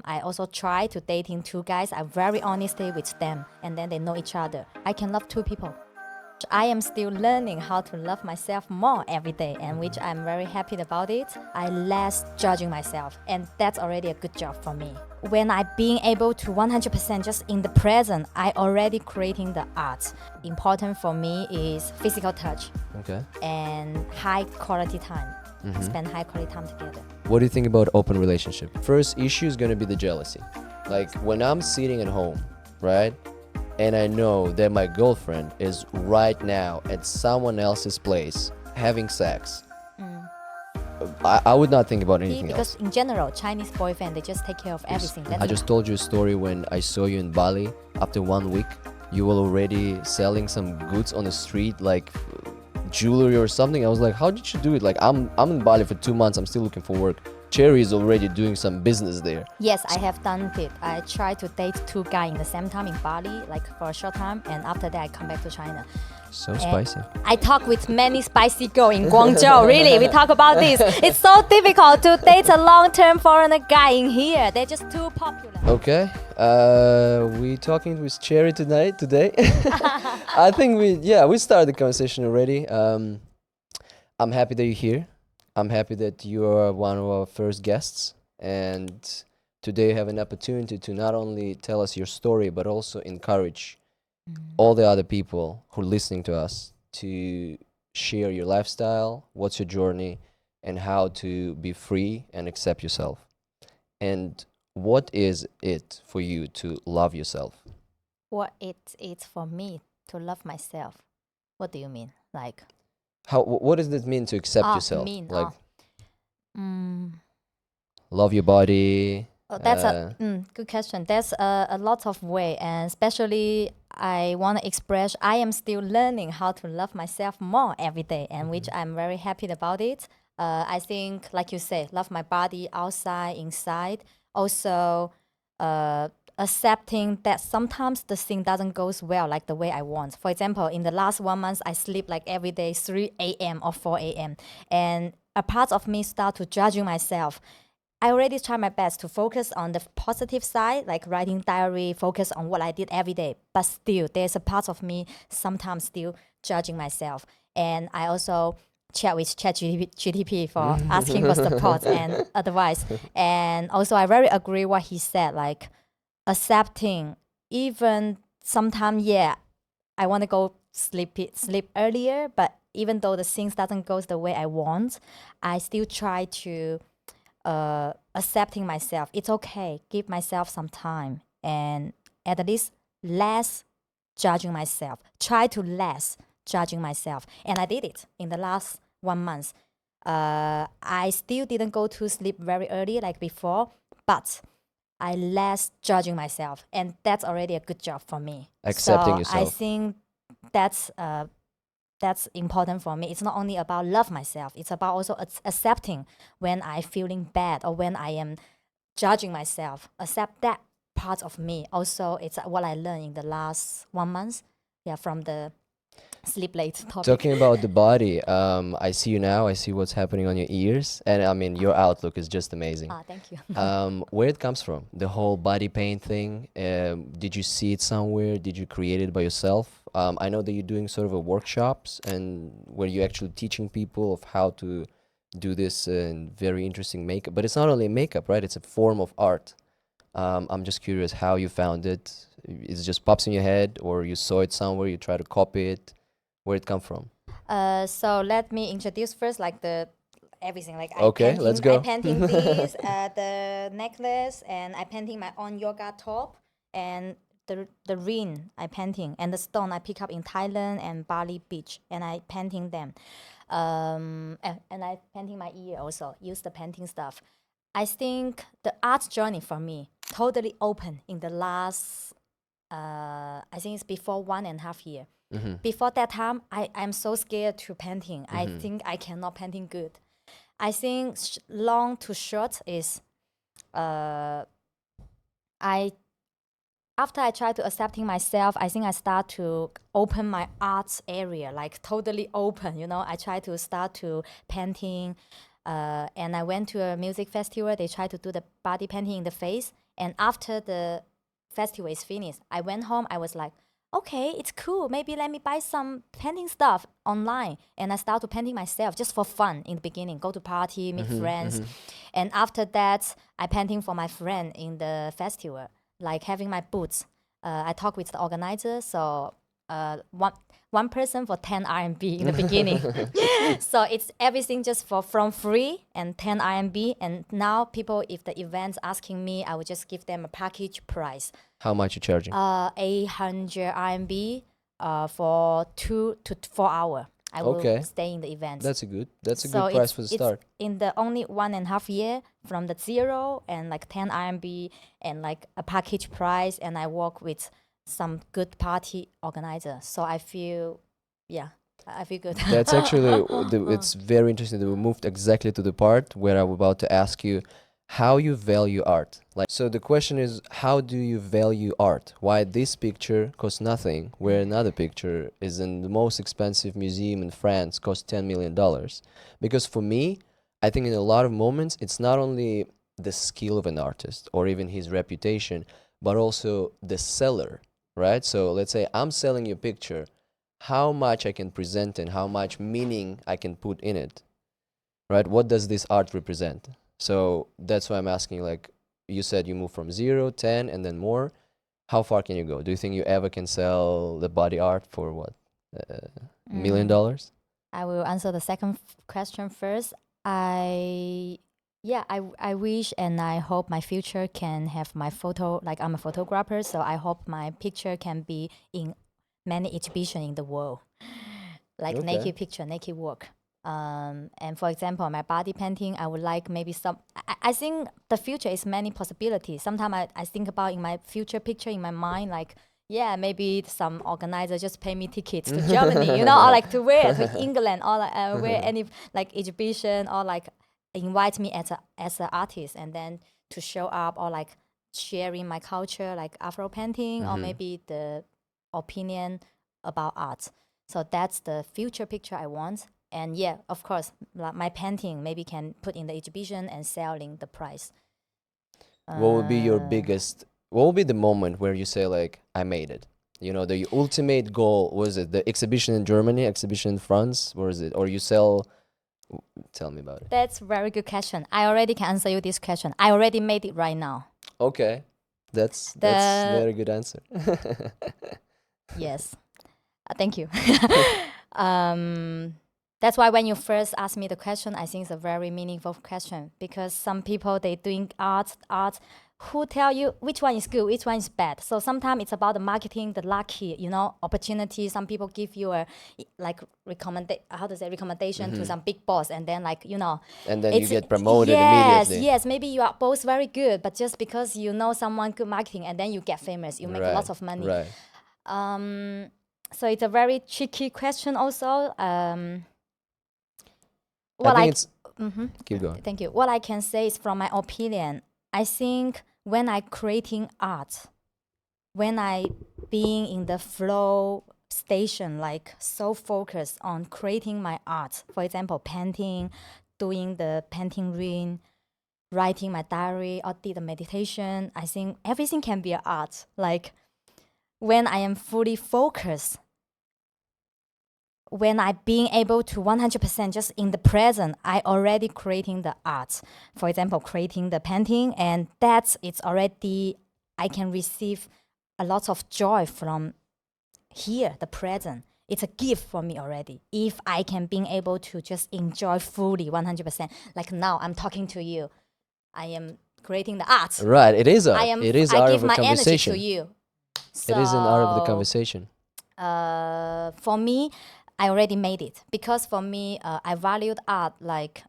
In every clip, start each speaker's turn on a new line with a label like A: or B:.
A: I also try to dating two guys. I'm very honesty with them, and then they know each other. I can love two people. I am still learning how to love myself more every day, and which I'm very happy about it. I less judging myself, and that's already a good job for me. When I being able to 100% just in the present, I already creating the art. Important for me is physical touch
B: Okay.
A: and high quality time. Spend high quality time together.
B: What do you think about open relationship? First issue is gonna be the jealousy. Like when I'm sitting at home, right? And I know that my girlfriend is right now at someone else's place having sex. I would not think about anything
A: Because
B: else.
A: in general, Chinese boyfriend, they just take care of everything. That's
B: I just told you a story when I saw you in Bali. After 1 week, you were already selling some goods on the street, like jewelry or something. I was like, how did you do it? Like I'm in Bali for 2 months. I'm still looking for work. Cherry is already doing some business there.
A: Yes, I have done it. I tried to date two guys in the same time in Bali, like for a short time, and after that I come back to China.
B: So spicy.
A: I talk with many spicy girls in Guangzhou. Really, we talk about this. It's so difficult to date a long-term foreigner guy in here. They're just too popular.
B: Okay. We talking with Cherry tonight today. I think we started the conversation already. I'm happy that you're here. I'm happy that you are one of our first guests, and today you have an opportunity to not only tell us your story but also encourage all the other people who are listening to us to share your lifestyle, what's your journey, and how to be free and accept yourself. And what is it for you to love yourself?
A: What it is for me to love myself. What do you mean? Like,
B: What does it mean to accept yourself?
A: mean,
B: Like
A: mm,
B: love your body.
A: that's a good question. There's a lot of way, and especially I want to express I am still learning how to love myself more every day, and which I'm very happy about it. I think, like you say, love my body outside, inside. Also, accepting that sometimes the thing doesn't goes well like the way I want. For example, in the last 1 month, I sleep like every day 3 a.m. or 4 a.m. And a part of me start to judging myself. I already try my best to focus on the positive side, like writing diary, focus on what I did every day. But still, there's a part of me sometimes still judging myself. And I also chat with ChatGPT for asking for support and advice. And also, I very agree what he said, like accepting, even sometimes, yeah, I want to go sleep earlier, but even though the things doesn't go the way I want, I still try to accepting myself. It's okay. Give myself some time and at least less judging myself. Try to less judging myself. And I did it in the last 1 month. I still didn't go to sleep very early like before, but I less judging myself, and that's already a good job for me.
B: Accepting
A: so I
B: yourself.
A: think that's important for me. It's not only about love myself, it's about also accepting when I feeling bad or when I am judging myself. Accept that part of me. Also, it's what I learned in the last 1 month. Yeah, from the sleep late topic.
B: Talking about the body, I see you now. I see what's happening on your ears, and I mean your outlook is just amazing.
A: Thank you.
B: Where it comes from, the whole body paint thing. Did you see it somewhere? Did you create it by yourself? I know that you're doing sort of a workshops and where you're actually teaching people of how to do this very interesting makeup. But it's not only makeup, right? It's a form of art. I'm just curious how you found it. It just pops in your head, or you saw it somewhere, you try to copy it. Where it come from?
A: So let me introduce first, like the everything. Like
B: Okay, let's go.
A: I painting this, the necklace, and I painting my own yoga top, and the ring I painting, and the stone I pick up in Thailand and Bali beach, and I painting them. And I painting my ear also. Use the painting stuff. I think the art journey for me totally open in the last. I think it's before 1.5 years. Before that time, I'm so scared to painting. I think I cannot painting good. I think long to short is I after I try to accepting myself, I think I start to open my arts area, like totally open, I try to start to painting, and I went to a music festival. They try to do the body painting in the face, And after the festival is finished, I went home. I was like, okay, it's cool. Maybe let me buy some painting stuff online. And I started painting myself just for fun in the beginning. Go to party, meet friends. And after that, I painting for my friend in the festival, like having my booths. I talk with the organizer. So one person for 10 RMB in the beginning. So it's everything just for from free and 10 RMB. And now people, if the event's asking me, I would just give them a package price.
B: How much you charging?
A: 800 RMB for 2 to 4 hours. I will
B: Okay.
A: stay in the event.
B: That's a good
A: So
B: price for the start.
A: in the only 1.5 year from the 0 and like 10 RMB and like a package price, and I work with some good party organizer. So I feel, yeah, I feel good.
B: That's actually it's very interesting that we moved exactly to the part where I'm about to ask you how you value art. Like, so the question is, how do you value art? Why this picture costs nothing, where another picture is in the most expensive museum in France, costs $10 million? Because for me, I think in a lot of moments, it's not only the skill of an artist or even his reputation, but also the seller, right? So let's say I'm selling you a picture, how much I can present and how much meaning I can put in it, right? What does this art represent? So that's why I'm asking, like, you said you move from 0, 10, and then more. How far can you go? Do you think you ever can sell the body art for what? $1 million?
A: I will answer the second question first. I wish and I hope my future can have my photo, like I'm a photographer, so I hope my picture can be in many exhibition in the world, like
B: Okay.
A: naked picture, naked work. And for example, my body painting, I would like maybe some. I think the future is many possibilities. Sometimes I think about in my future picture in my mind, like, yeah, maybe some organizer just pay me tickets to Germany, or like to wear to England, or like, wear any like exhibition, or like invite me as an artist, and then to show up, or like sharing my culture, like Afro painting, or maybe the opinion about art. So that's the future picture I want. And yeah, of course, like my painting maybe can put in the exhibition and selling the price.
B: What would be your biggest, what would be the moment where you say, like, I made it? You know, the ultimate goal, was it the exhibition in Germany, exhibition in France? Or is it, or you sell, tell me about it.
A: That's a very good question. I already can answer you this question. I already made it right now.
B: Okay. That's very good answer.
A: Yes. Thank you. That's why when you first asked me the question, I think it's a very meaningful question, because some people, they doing art, who tell you which one is good, which one is bad. So sometimes it's about the marketing, the lucky, opportunity. Some people give you a like recommendation to some big boss, and then like
B: And then you get promoted
A: yes,
B: immediately.
A: yes. Maybe you are both very good, but just because you know someone good marketing, and then you get famous, you make lots of money.
B: Right.
A: So it's a very tricky question also.
B: I think it's. Keep going.
A: Thank you. What I can say is, from my opinion, I think when I creating art, when I being in the flow station, like so focused on creating my art, for example, painting, doing the painting ring, writing my diary, or did the meditation, I think everything can be an art. Like when I am fully focused, when I being able to 100% just in the present, I already creating the art. For example, creating the painting, and it's already, I can receive a lot of joy from here, the present. It's a gift for me already. If I can being able to just enjoy fully 100%, like now I'm talking to you, I am creating the art.
B: Right, it is art. It is art
A: give
B: of a
A: my energy
B: conversation.
A: to you.
B: It is an art of the conversation.
A: For me, I already made it, because for me, I valued art like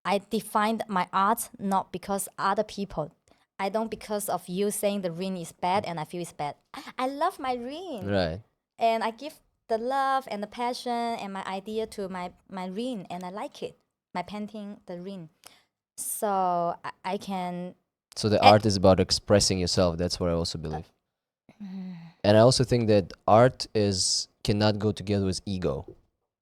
A: I defined my art not because other people. I don't because of you saying the ring is bad and I feel it's bad. I love my ring.
B: Right.
A: And I give the love and the passion and my idea to my ring, and I like it. My painting, the ring. So I can.
B: So the art is about expressing yourself. That's what I also believe. And I also think that art cannot go together with ego.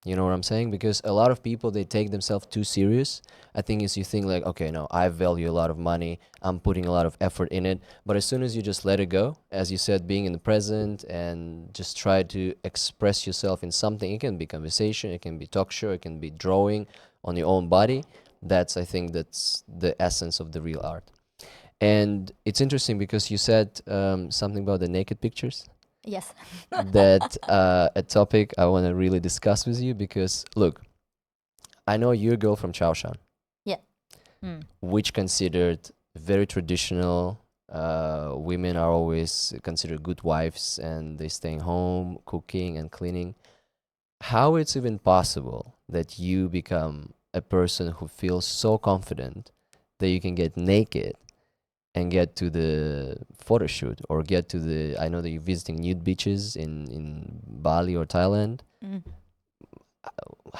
B: You know what I'm saying? Because a lot of people, they take themselves too serious. I think is you think like, okay, no, I value a lot of money. I'm putting a lot of effort in it. But as soon as you just let it go, as you said, being in the present and just try to express yourself in something, it can be conversation, it can be talk show, it can be drawing on your own body. That's, I think, that's the essence of the real art. And it's interesting because you said something about the naked pictures.
A: Yes.
B: That a topic I want to really discuss with you because look, I know you're a girl from Chaoshan,
A: Yeah. Mm.
B: which considered very traditional. Women are always considered good wives and they staying home, cooking and cleaning. How it's even possible that you become a person who feels so confident that you can get naked and get to the photo shoot or get to the, I know that you're visiting nude beaches in Bali or Thailand.
A: Mm.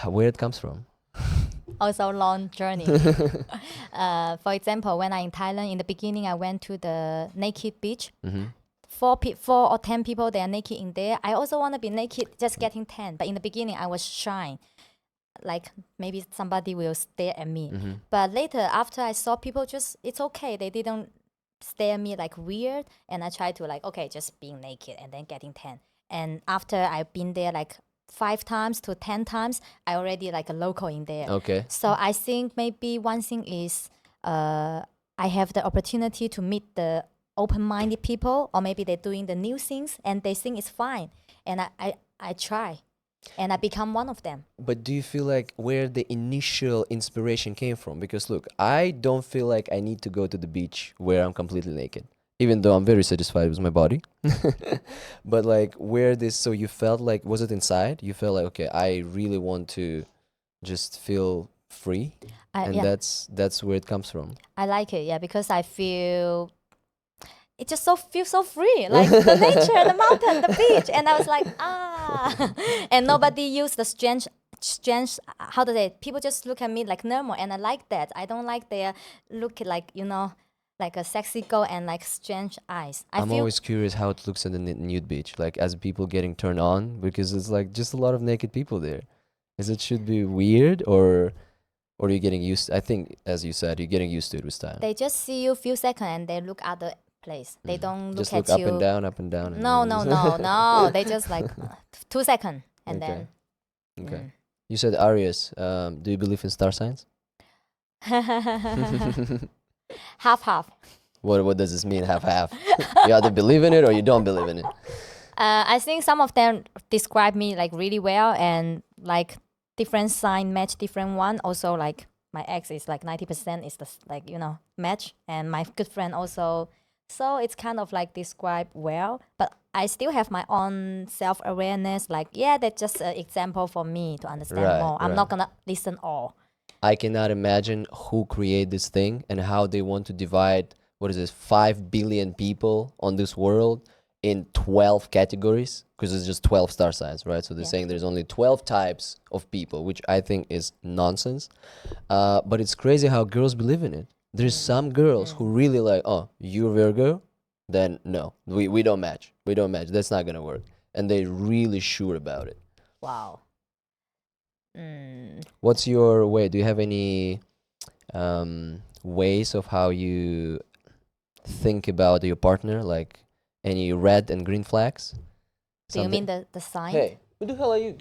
B: Where it comes from?
A: Also long journey. For example, when I in Thailand, in the beginning, I went to the naked beach.
B: Mm-hmm.
A: 4 or 10 people, they are naked in there. I also want to be naked, just getting tan. But in the beginning, I was shy. Like maybe somebody will stare at me.
B: Mm-hmm.
A: But later, after I saw people just, it's okay. They didn't stare at me like weird. And I tried to like, okay, just being naked and then getting tan. And after I've been there like 5 times to 10 times, I already like a local in there.
B: Okay.
A: So I think maybe one thing is I have the opportunity to meet the open-minded people, or maybe they're doing the new things and they think it's fine. And I try and I become one of them.
B: But do you feel like where the initial inspiration came from? Because look, I don't feel like I need to go to the beach where I'm completely naked, even though I'm very satisfied with my body. But like where this, so you felt like, was it inside? You felt like, okay, I really want to just feel free, and
A: Yeah,
B: that's where it comes from.
A: I like it. Yeah, because I feel it just so feels so free, like the nature, the mountain, the beach, and I was like, ah, and nobody used the strange. How do they? People just look at me like normal, and I like that. I don't like their look like like a sexy girl and like strange eyes. I
B: I'm
A: feel
B: always curious how it looks at the nude beach, like as people getting turned on, because it's like just a lot of naked people there. Is it should be weird or you're getting used? I think, as you said, you're getting used to it with time.
A: they just see you few seconds and they look at the place. They don't
B: Just
A: look
B: look
A: at you.
B: up and down, and
A: No,
B: then
A: no,
B: just
A: no, no. They just like 2 seconds and
B: okay,
A: then.
B: okay. You said Aries. Do you believe in star signs?
A: Half half.
B: What does this mean? Half half. You either believe in it or you don't believe in it.
A: I think some of them describe me like really well, and like different sign match different one. Also, like my ex is like 90% is the like match, and my good friend also. So it's kind of like described well, but I still have my own self awareness. Like yeah, that's just an example for me to understand
B: Right,
A: more. I'm
B: right.
A: not gonna listen all.
B: I cannot imagine who create this thing and how they want to divide, what is this, 5 billion people on this world in 12 categories, because it's just 12 star signs, right? So they're
A: Yeah.
B: saying there's only 12 types of people, which I think is nonsense. But it's crazy how girls believe in it. There's some girls who really like, oh, you're Virgo, then no, we don't match. We don't match. That's not gonna work. And they're really sure about it.
A: Wow.
B: What's your way? Do you have any ways of how you think about your partner, like any red and green flags?
A: Do you mean
B: Something.
A: the sign?
B: Hey, who the hell are you?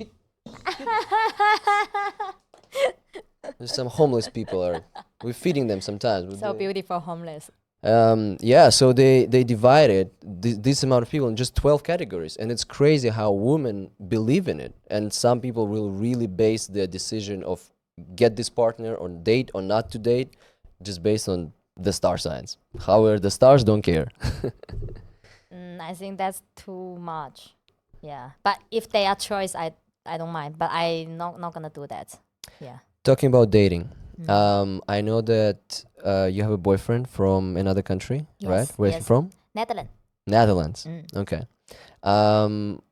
B: There's some homeless people are. We're feeding them sometimes.
A: So beautiful, homeless.
B: Yeah, so they divided this amount of people in just 12 categories, and it's crazy how women believe in it. And some people will really base their decision of get this partner or date or not to date just based on the star signs. However, the stars don't care.
A: I think that's too much. Yeah, but if they are choice, I don't mind. But I not gonna do that. Yeah.
B: Talking about dating, I know that you have a boyfriend from another country, right?
A: Yes.
B: Where's he
A: Yes.
B: from?
A: Netherlands.
B: Netherlands. Okay.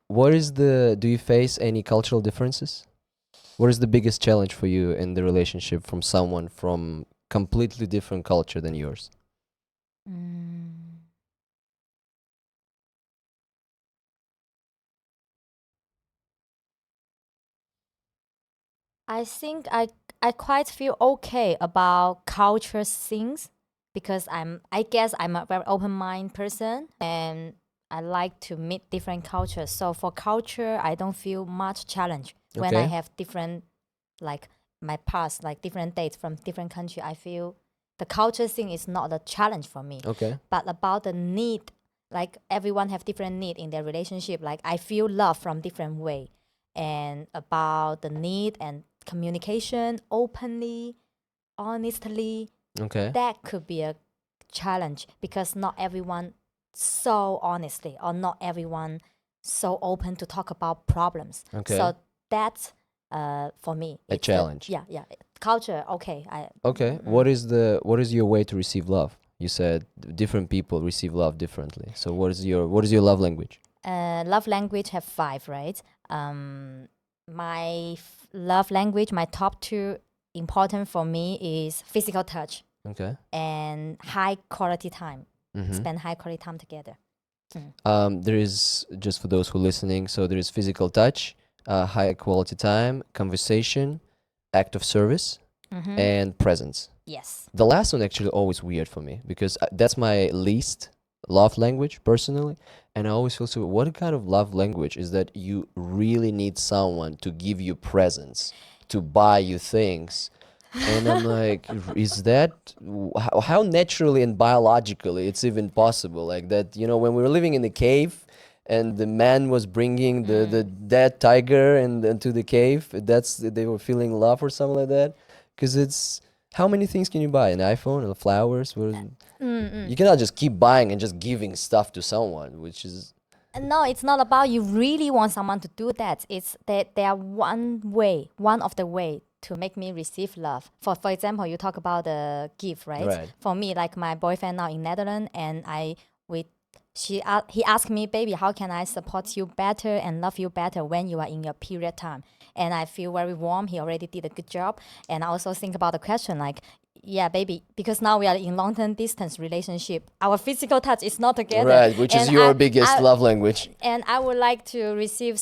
B: What is the? Do you face any cultural differences? What is the biggest challenge for you in the relationship from someone from completely different culture than yours?
A: Mm. I think I quite feel okay about culture things because I guess I'm a very open mind person and I like to meet different cultures. So for culture, I don't feel much challenge when I
B: Okay.
A: have different like my past, like different dates from different country. I feel the culture thing is not a challenge for me.
B: Okay.
A: But about the need, like everyone have different need in their relationship. Like I feel love from different way, and about the need and communication openly, honestly,
B: Okay.
A: that could be a challenge because not everyone so honestly or not everyone so open to talk about problems.
B: Okay.
A: So that's for me
B: A
A: it's the
B: challenge.
A: yeah culture. Okay, I
B: Okay. What is your way to receive love? You said different people receive love differently. So what is your love language?
A: love language have five, right? My love language, my top two important for me is physical touch
B: Okay.
A: and high quality time.
B: Mm-hmm.
A: Spend high quality time together.
B: There is, just for those who are listening, so there is physical touch, high quality time, conversation, act of service,
A: Mm-hmm.
B: and presence.
A: Yes.
B: The last one actually always weird for me because that's my least love language personally, and I always feel so. What kind of love language is that you really need someone to give you presents, to buy you things, and I'm like, is that how naturally and biologically it's even possible? Like that, when we were living in the cave and the man was bringing the dead tiger and to the cave, that's they were feeling love or something like that. Because it's how many things can you buy? An iPhone or flowers? You cannot just keep buying and just giving stuff to someone, which is
A: No, it's not about you really want someone to do that. It's that there are one of the way to make me receive love. For example, you talk about the gift, right?
B: right.
A: For me, like my boyfriend now in Netherlands, and we he asked me, baby, how can I support you better and love you better when you are in your period time? And I feel very warm. He already did a good job. And I also think about the question like, yeah, baby, because now we are in long-term distance relationship. Our physical touch is not together.
B: Right, which is
A: And
B: your biggest love language.
A: and I would like to receive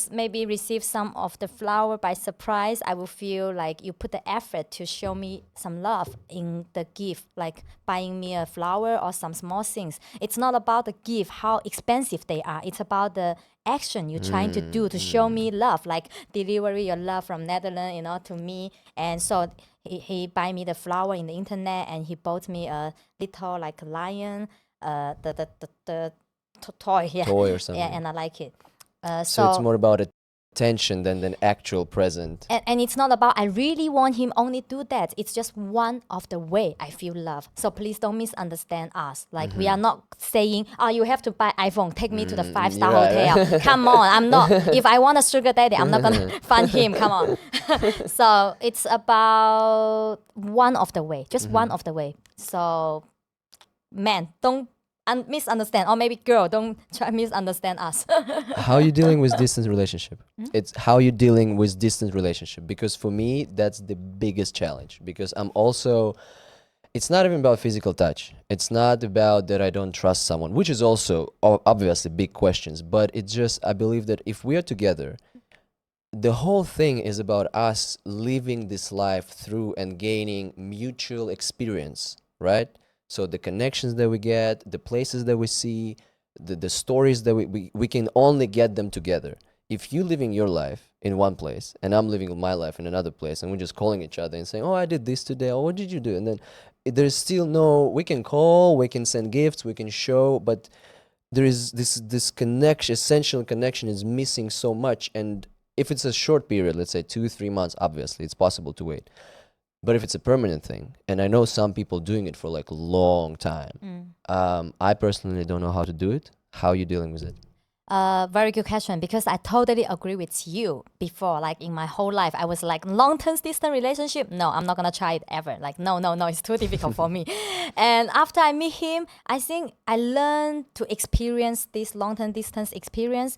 A: some of the flower by surprise. I will feel like you put the effort to show me some love in the gift, like buying me a flower or some small things. It's not about the gift, how expensive they are. It's about the action you're trying to do to show me love, like delivery your love from Netherlands, to me. And so he buy me the flower in the internet, and he bought me a little like lion, the toy, yeah,
B: Toy or
A: yeah,
B: something.
A: and I like it.
B: So it's
A: So
B: more about attention than an actual present.
A: and it's not about I really want him only do that. It's just one of the way I feel love. So please don't misunderstand us. Like we are not saying, oh, you have to buy iPhone, take me to the five-star
B: Right,
A: hotel.
B: right.
A: Come on, I'm not. If I want a sugar daddy, I'm not gonna find him. Come on. So it's about one of the way, just one of the way. So man, don't misunderstand, or maybe girl, don't try misunderstand us.
B: How you dealing with distance relationship? It's how you dealing with distance relationship, because for me that's the biggest challenge, because I'm also, it's not even about physical touch, it's not about that I don't trust someone, which is also obviously big questions, but it's just I believe that if we are together, the whole thing is about us living this life through and gaining mutual experience, right? So the connections that we get, the places that we see, the stories that we can only get them together. If you living your life in one place and I'm living my life in another place, and we're just calling each other and saying, oh, I did this today, oh, what did you do? And then there's still no, we can call, we can send gifts, we can show, but there is this connection, essential connection is missing so much. And if it's a short period, let's say 2-3 months, obviously it's possible to wait. But if it's a permanent thing, and I know some people doing it for like a long time, I personally don't know how to do it. How are you dealing with it?
A: Very good question, because I totally agree with you before. Like in my whole life, I was like long-term distance relationship. No, I'm not gonna try it ever. Like no, no, no, it's too difficult for me. And after I meet him, I think I learned to experience this long-term distance experience.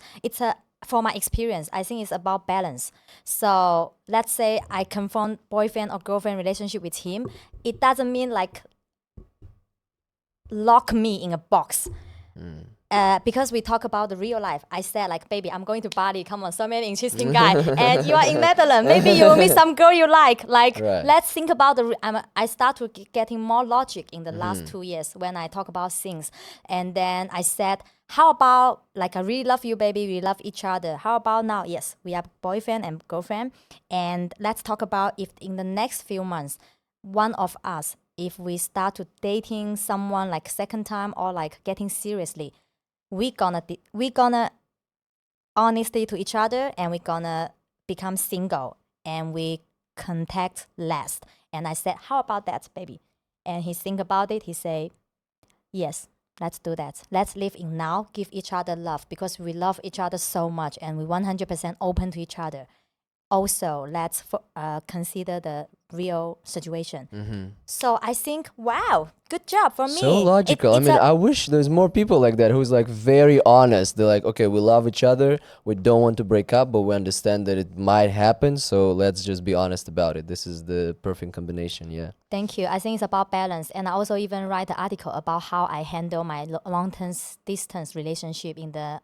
A: For my experience, I think it's about balance. So let's say I confront boyfriend or girlfriend relationship with him. It doesn't mean like lock me in a box. because we talk about the real life, I said like, baby, I'm going to Bali. Come on, so many interesting guy, and you are in Netherlands. Maybe you will meet some girl you like. Like,
B: Right.
A: let's think about I start to getting more logic in the last 2 years when I talk about things, and then I said, how about like I really love you, baby. We love each other. How about now? Yes, we are boyfriend and girlfriend, and let's talk about if in the next few months, one of us, if we start to dating someone like second time or like getting seriously, we gonna honesty to each other, and we gonna become single, and we contact less. And I said, how about that, baby? And he think about it. He say, yes, let's do that. Let's live in now, give each other love because we love each other so much, and we 100% open to each other. Also, let's consider the real situation. So I think, wow, good job for me.
B: So logical. I mean, I wish there's more people like that who's like very honest. They're like, okay, we love each other. We don't want to break up, but we understand that it might happen. So let's just be honest about it. This is the perfect combination. Yeah.
A: Thank you. I think it's about balance. And I also even write an article about how I handle my long-term distance relationship in the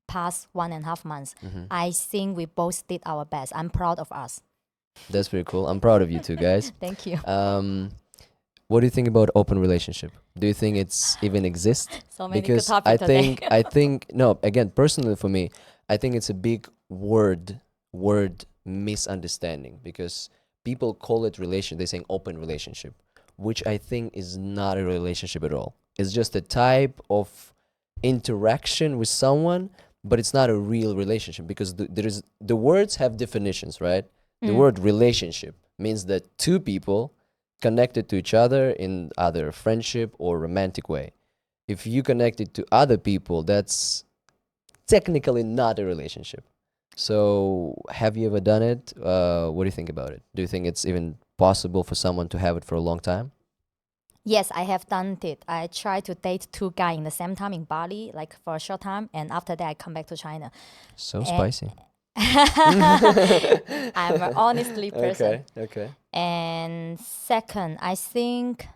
A: past 1.5 months. I think we both did our best. I'm proud of us.
B: That's pretty cool. I'm proud of you too, guys.
A: Thank you.
B: What do you think about open relationship? Do you think it's even exists?
A: So many
B: Because
A: good topics today.
B: I think no, again, personally for me, I think it's a big word misunderstanding, because people call it relation, they're saying open relationship, which I think is not a relationship at all. It's just a type of interaction with someone, but it's not a real relationship, because the words have definitions, right? The word relationship means that two people connected to each other in either friendship or romantic way. If you connect it to other people, that's technically not a relationship. So have you ever done it? What do you think about it? Do you think it's even possible for someone to have it for a long time?
A: Yes, I have done it. I tried to date 2 guys in the same time in Bali, like for a short time, and after that I come back to China.
B: So spicy.
A: I'm an honestly person.
B: Okay.
A: And second, I think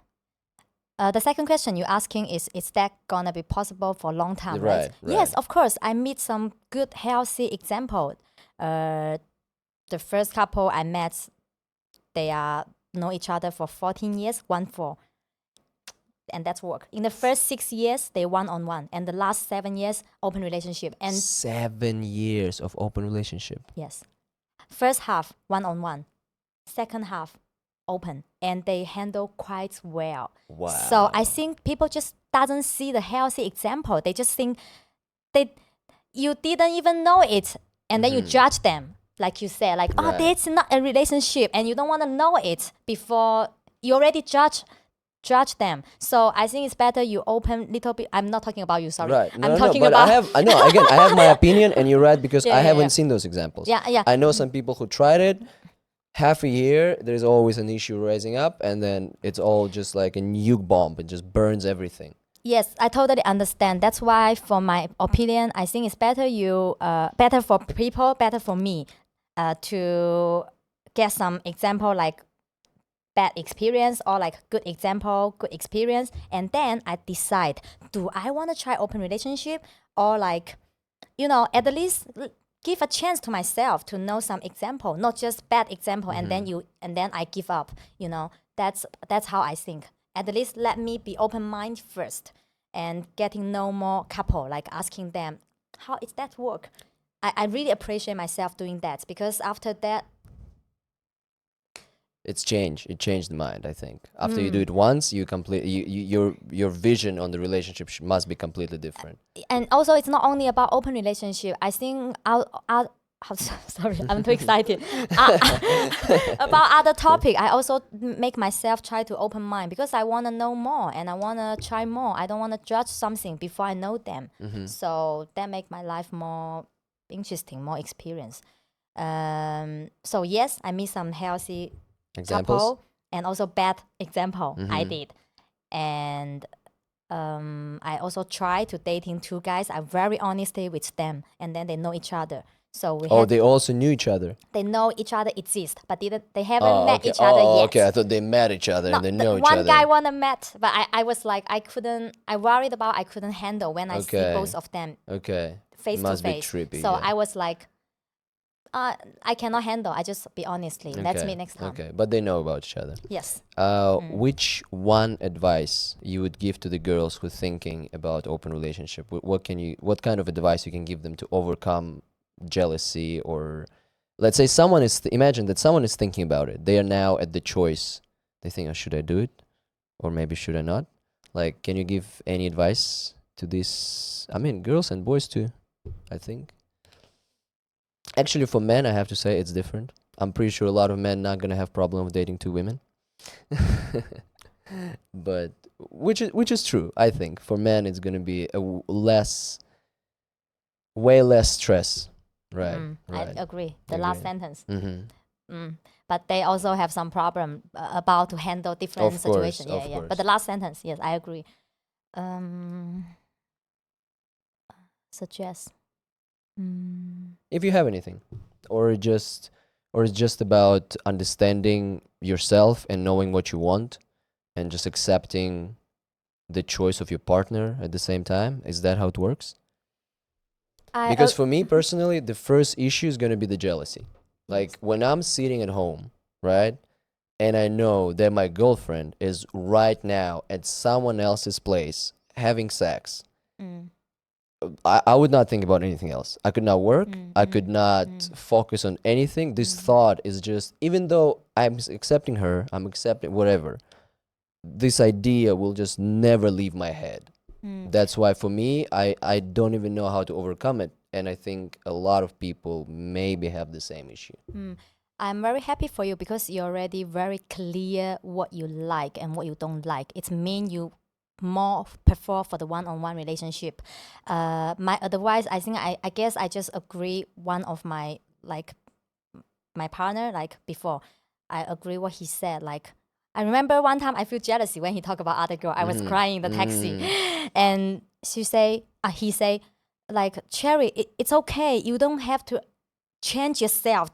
A: the second question you're asking is that gonna be possible for a long time, right?
B: Right.
A: Yes, of course. I meet some good, healthy example. The first couple I met, they are know each other for 14 years, 1-4. And that's work. In the first 6 years, they one-on-one. And the last 7 years, open relationship. And
B: 7 years of open relationship.
A: yes. First half, one-on-one. Second half, open. And they handle quite well.
B: Wow.
A: So I think people just doesn't see the healthy example. They just think you didn't even know it. And then you judge them. Like you said, like, oh,
B: Right.
A: that's not a relationship. And you don't want to know it before you already judge them. So I think it's better you open little bit. I'm not talking about you, sorry.
B: Right.
A: I'm talking
B: but
A: about
B: I have my opinion, and you're right, because I haven't seen those examples.
A: Yeah.
B: I know some people who tried it. Half a year, there's always an issue rising up, and then it's all just like a nuke bomb. It just burns everything.
A: Yes, I totally understand. That's why, for my opinion, I think it's better better for people, better for me, to get some example like bad experience or like good example, good experience, and then I decide, do I want to try open relationship, or like, at least give a chance to myself to know some example, not just bad example, and then I give up. That's how I think. At least let me be open mind first, and getting know more couple, like asking them, how is that work? I really appreciate myself doing that, because after that,
B: It changed the mind, I think. After you do it once, your vision on the relationship must be completely different.
A: and also it's not only about open relationship. I think sorry, I'm too excited. About other topic, I also make myself try to open mind, because I want to know more and I want to try more. I don't want to judge something before I know them. So that make my life more interesting, more experience. So yes, I meet some healthy
B: Examples?
A: couple, and also bad example I did. And I also try to dating 2 guys. I'm very honesty with them, and then they know each other. So we
B: Oh,
A: had
B: they also knew each other.
A: they know each other exist, but they haven't
B: Oh,
A: met
B: okay.
A: each other
B: Oh,
A: yet.
B: okay. I thought they met each other
A: No,
B: and they
A: the,
B: know each
A: one guy
B: other.
A: wanna met, but I was like I worried about I couldn't handle when I see
B: Okay.
A: both of them
B: Okay.
A: face to
B: Must be
A: face.
B: trippy.
A: So
B: Yeah.
A: I was like, I cannot handle. I just be honestly. Let's
B: Okay.
A: meet next time.
B: Okay. But they know about each other.
A: Yes.
B: Which one advice you would give to the girls who are thinking about open relationship? What kind of advice you can give them to overcome jealousy, or let's say imagine that someone is thinking about it. They are now at the choice. They think, oh, should I do it? Or maybe should I not? Like, can you give any advice to these? I mean, girls and boys too, I think. Actually, for men, I have to say it's different. I'm pretty sure a lot of men not gonna have problem with dating two women. But which is true, I think. For men, it's gonna be way less stress. Right.
A: I
B: Right.
A: agree. The last
B: Agree.
A: sentence.
B: Mm-hmm.
A: But they also have some problem about to handle different
B: Of course.
A: situations. Yeah,
B: Of
A: yeah.
B: course.
A: But the last sentence, yes, I agree. Um, suggest.
B: If you have anything, or it's just about understanding yourself and knowing what you want, and just accepting the choice of your partner at the same time. Is that how it works?
A: I
B: Because for me personally, the first issue is going to be the jealousy. Like
A: Yes.
B: when I'm sitting at home, right? And I know that my girlfriend is right now at someone else's place having sex. I would not think about anything else. I could not work. I could not focus on anything. This thought is just, even though accepting her, I'm accepting whatever, this idea will just never leave my head. That's why for me, I don't even know how to overcome it. And I think a lot of people maybe have the same issue.
A: I'm very happy for you because you're already very clear what you like and what you don't like. It means you more prefer for the one-on-one relationship. My advice, I think I guess I just agree one of my my partner before. I agree what he said. Like I remember one time I feel jealousy when he talked about other girl. I was crying in the taxi, and he say like Cherry, it's okay. You don't have to change yourself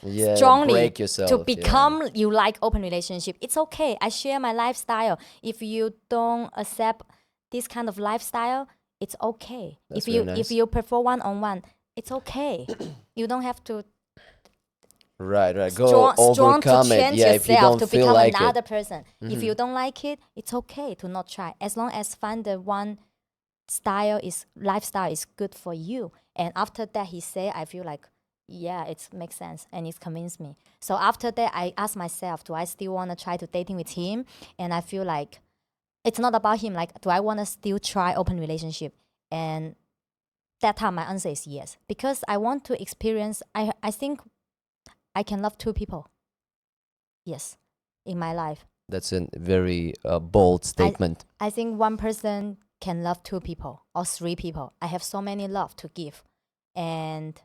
B: Yeah,
A: strongly
B: break yourself.
A: to
B: yeah.
A: become you like open relationship. It's okay. I share my lifestyle. If you don't accept this kind of lifestyle, it's okay.
B: That's
A: if
B: very
A: if
B: nice.
A: you prefer one-on-one, it's okay. You don't have to
B: Right. Go
A: strong to
B: overcome it.
A: change
B: Yeah, if you
A: yourself
B: don't
A: to
B: feel
A: become
B: like
A: another
B: it.
A: person. If you don't like it, it's okay to not try. As long as find the one lifestyle is good for you. And after that, he said, I feel like, yeah, it makes sense and it convinced me. So after that, I asked myself, do I still want to try to dating with him? And I feel like it's not about him. Like, do I want to still try open relationship? And that time, my answer is yes, because I want to experience. I think I can love two people. Yes, in my life.
B: That's a very bold statement.
A: I think one person can love two people or three people. I have so many love to give. And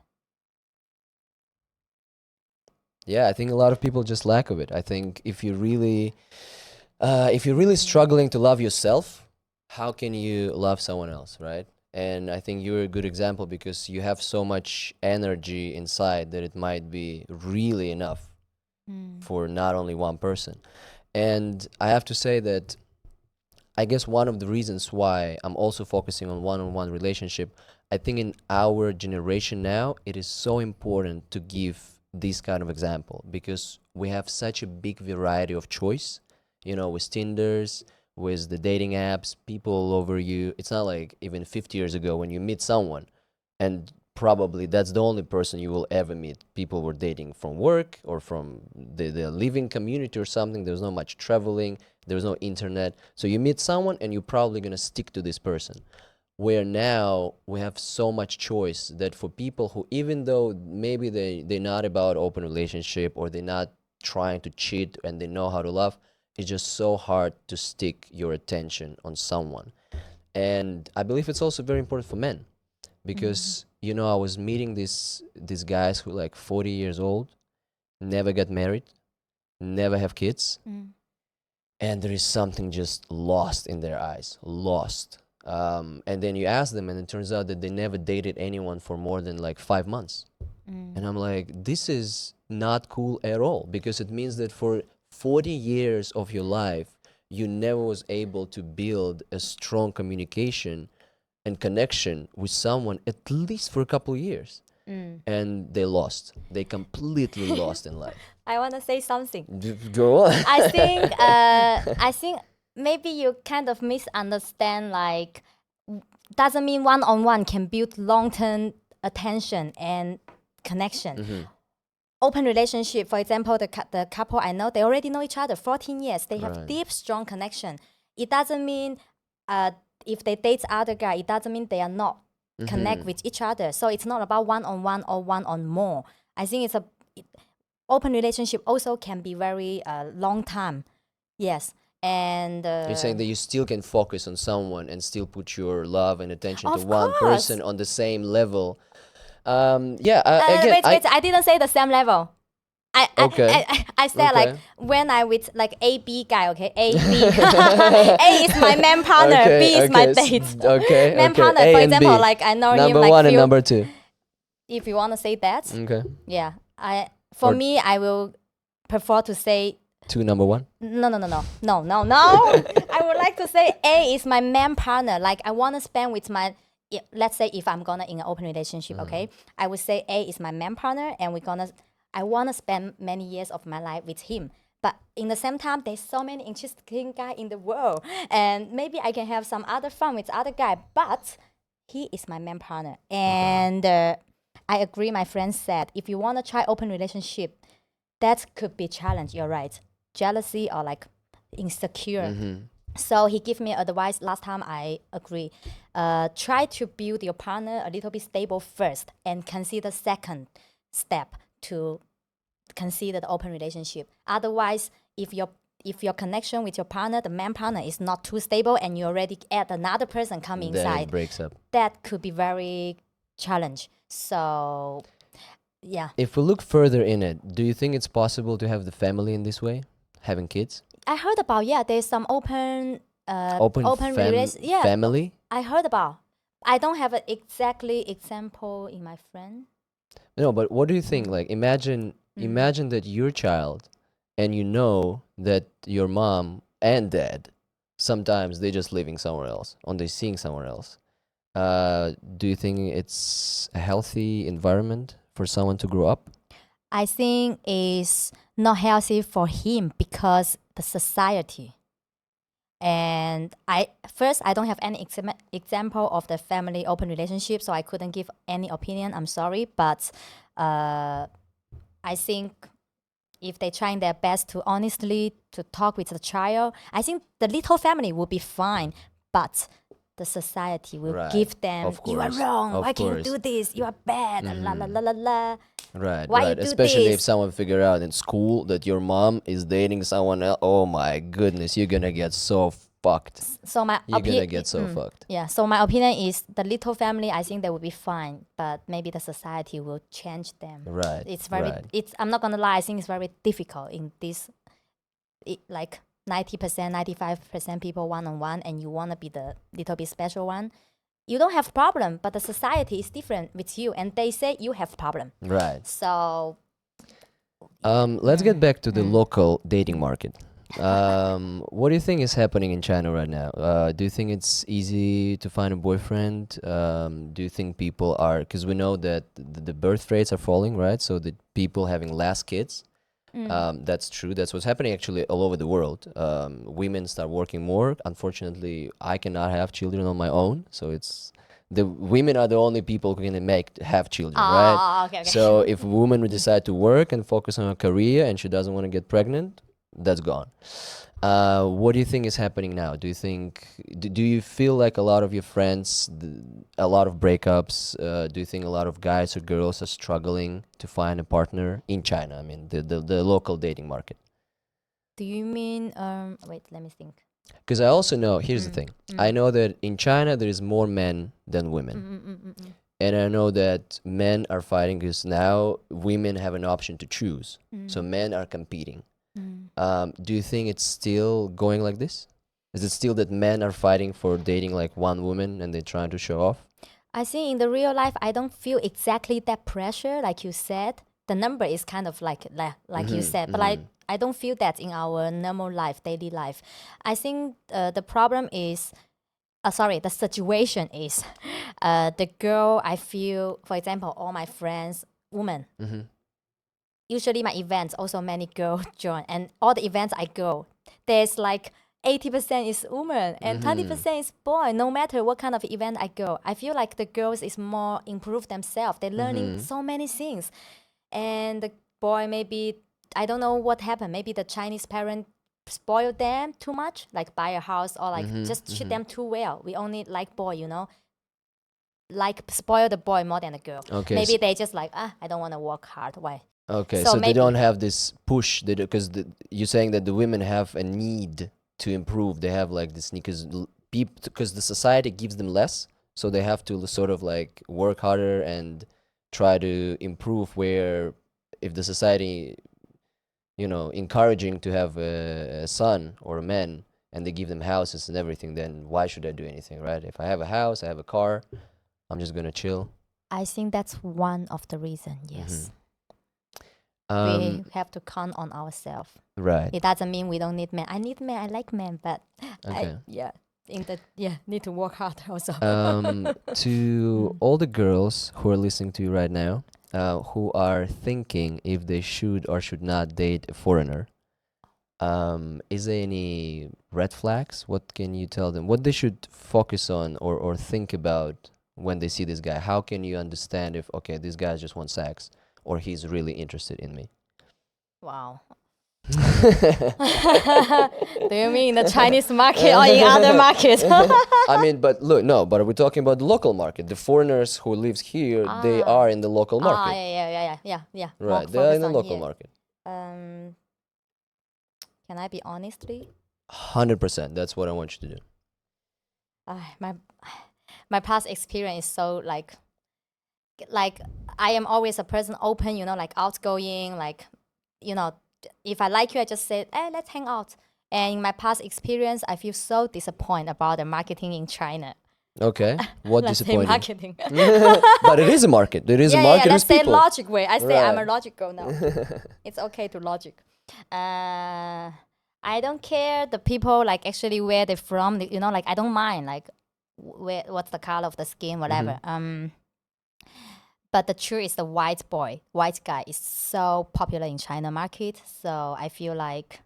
B: Yeah, I think a lot of people just lack of it. I think if you're really struggling to love yourself, how can you love someone else, right? And I think you're a good example because you have so much energy inside that it might be really enough for not only one person. And I have to say that I guess one of the reasons why I'm also focusing on one-on-one relationship, I think in our generation now, it is so important to give this kind of example because we have such a big variety of choice, with Tinders, with the dating apps, people all over you. It's not like even 50 years ago when you meet someone and probably that's the only person you will ever meet. People were dating from work or from the living community or something. There was not much traveling. There was no internet. So you meet someone and you're probably going to stick to this person. Where now we have so much choice that for people who, even though maybe they're not about open relationship or they're not trying to cheat and they know how to love, it's just so hard to stick your attention on someone. And I believe it's also very important for men because I was meeting these guys who like 40 years old, never get married, never have kids, and there is something just lost in their eyes, lost. And then you ask them, and it turns out that they never dated anyone for more than like 5 months. And I'm like, this is not cool at all, because it means that for 40 years of your life, you never was able to build a strong communication and connection with someone, at least for a couple of years. And they lost. They completely lost in life.
A: I want to say something.
B: Go on.
A: I think maybe you kind of misunderstand, like, doesn't mean one-on-one can build long-term attention and connection. Open relationship, for example, the couple I know, they already know each other 14 years. They have deep, strong connection. It doesn't mean if they date other guy, it doesn't mean they are not connect with each other. So it's not about one-on-one or one-on-more. I think open relationship also can be very long time. Yes. And
B: You're saying that you still can focus on someone and still put your love and attention to
A: Of
B: one
A: course.
B: person on the same level. Again,
A: wait, I didn't say the same level.
B: Okay.
A: I said, like,
B: Okay.
A: when I with like A B guy, okay, A B. A is my man partner, B is my date.
B: Okay.
A: Man
B: Okay.
A: partner,
B: A
A: for
B: and
A: example,
B: B.
A: like I know him
B: Number
A: like
B: one and
A: few.
B: number two.
A: If you want to say that,
B: Okay.
A: yeah, for
B: Or-
A: me, I will prefer to say
B: Two number one.
A: no. I would like to say A is my man partner. Like, I want to spend with let's say if I'm gonna in an open relationship, okay, I would say A is my man partner, and I want to spend many years of my life with him. But in the same time, there's so many interesting guys in the world, and maybe I can have some other fun with other guy. But he is my man partner, and I agree. My friend said, if you want to try open relationship, that could be challenge. You're right, jealousy or like insecure. So he gave me advice last time. I agree. Try to build your partner a little bit stable first, and consider second step to consider the open relationship. Otherwise, if your connection with your partner, the man partner, is not too stable, and you already add another person come
B: Then
A: inside,
B: it breaks up.
A: that could be very challenge. So, yeah.
B: If we look further in it, do you think it's possible to have the family in this way, having kids?
A: I heard about, there's some open yeah,
B: family.
A: I heard about. I don't have an exactly example in my friend.
B: No, but what do you think? Like, imagine that your child, and you know that your mom and dad, sometimes they just living somewhere else, or they seeing somewhere else. Do you think it's a healthy environment for someone to grow up?
A: I think it's not healthy for him because the society. And I don't have any example of the family open relationship, so I couldn't give any opinion. I'm sorry, but I think if they're trying their best to honestly to talk with the child, I think the little family will be fine, but the society will
B: Right.
A: give them,
B: Of
A: you are
B: course.
A: wrong,
B: Of
A: why can you
B: course.
A: do this, you are bad, la la la la la.
B: Right,
A: Why you
B: right.
A: do
B: Especially if
A: this?
B: someone figure out in school that your mom is dating someone else. Oh my goodness, you're gonna get so fucked.
A: So my
B: You're gonna get so fucked.
A: Yeah, so my opinion is the little family, I think they will be fine, but maybe the society will change them.
B: Right.
A: It's very,
B: right.
A: I'm not gonna lie, I think it's very difficult in this, like 90%, 95% people one-on-one, and you wanna be the little bit special one. You don't have problem, but the society is different with you, and they say you have problem.
B: Right.
A: So
B: Let's get back to the local dating market. What do you think is happening in China right now? Do you think it's easy to find a boyfriend? Do you think people are, because we know that the birth rates are falling, right? So the people having less kids. That's true. That's what's happening actually all over the world. Women start working more. Unfortunately, I cannot have children on my own, so it's the women are the only people who can have children, right?
A: okay.
B: So if a woman would decide to work and focus on her career and she doesn't want to get pregnant, that's gone. What do you think is happening now? Do you think, do you feel like a lot of your friends, a lot of breakups, do you think a lot of guys or girls are struggling to find a partner in China? I mean, the local dating market.
A: Do you mean, wait, let me think.
B: Because I also know, here's the thing. I know that in China, there is more men than women. And I know that men are fighting because now women have an option to choose. So men are competing. Do you think it's still going like this? Is it still that men are fighting for dating like one woman and they're trying to show off?
A: I think in the real life, I don't feel exactly that pressure, like you said. The number is kind of like you said, but I don't feel that in our normal life, daily life. I think the problem is, sorry, the situation is, the girl. I feel, for example, all my friends, women. Usually my events also many girls join, and all the events I go, there's like 80% is woman and 20% is boy. No matter what kind of event I go, I feel like the girls is more improve themselves. They're learning so many things, and the boy maybe, I don't know what happened. Maybe the Chinese parent spoil them too much, like buy a house or like just treat them too well. We only like boy, like spoil the boy more than the girl.
B: Okay.
A: Maybe they just like, I don't want to work hard. Why?
B: Okay,
A: So
B: so they
A: maybe-
B: don't have this push, because you're saying that the women have a need to improve. They have like this need because the society gives them less, so they have to sort of like work harder and try to improve. Where if the society, encouraging to have a son or a man, and they give them houses and everything, then why should I do anything, right? If I have a house, I have a car, I'm just gonna chill.
A: I think that's one of the reasons, yes.
B: Um,
A: We have to count on ourselves.
B: right.
A: It doesn't mean we don't need men. I need men, I like men, but
B: Okay.
A: need to work hard also.
B: To all the girls who are listening to you right now, who are thinking if they should or should not date a foreigner, is there any red flags? What can you tell them? What they should focus on or think about when they see this guy? How can you understand if, okay, this guy just wants sex or he's really interested in me?
A: Wow. Do you mean in the Chinese market or in other markets?
B: I mean, but look, no, but we're talking about the local market. The foreigners who lives here, they are in the local market.
A: Yeah.
B: Right,
A: More
B: they are in
A: focus
B: the
A: on
B: local
A: here.
B: market.
A: Can I be honestly?
B: 100%. That's what I want you to do.
A: My past experience is so like I am always a person open, like outgoing, like, if I like you, I just say, hey, let's hang out. And in my past experience, I feel so disappointed about the marketing in China.
B: Okay. What
A: Let's say
B: disappointing?
A: marketing.
B: But it is a market. There is a market.
A: Let's
B: There's
A: say
B: people.
A: logic way. I say I'm a
B: Right.
A: logic girl now. It's okay to logic. I don't care the people like actually where they're from. Like I don't mind like what's the color of the skin, whatever. But the truth is the white guy is so popular in China market. So I feel like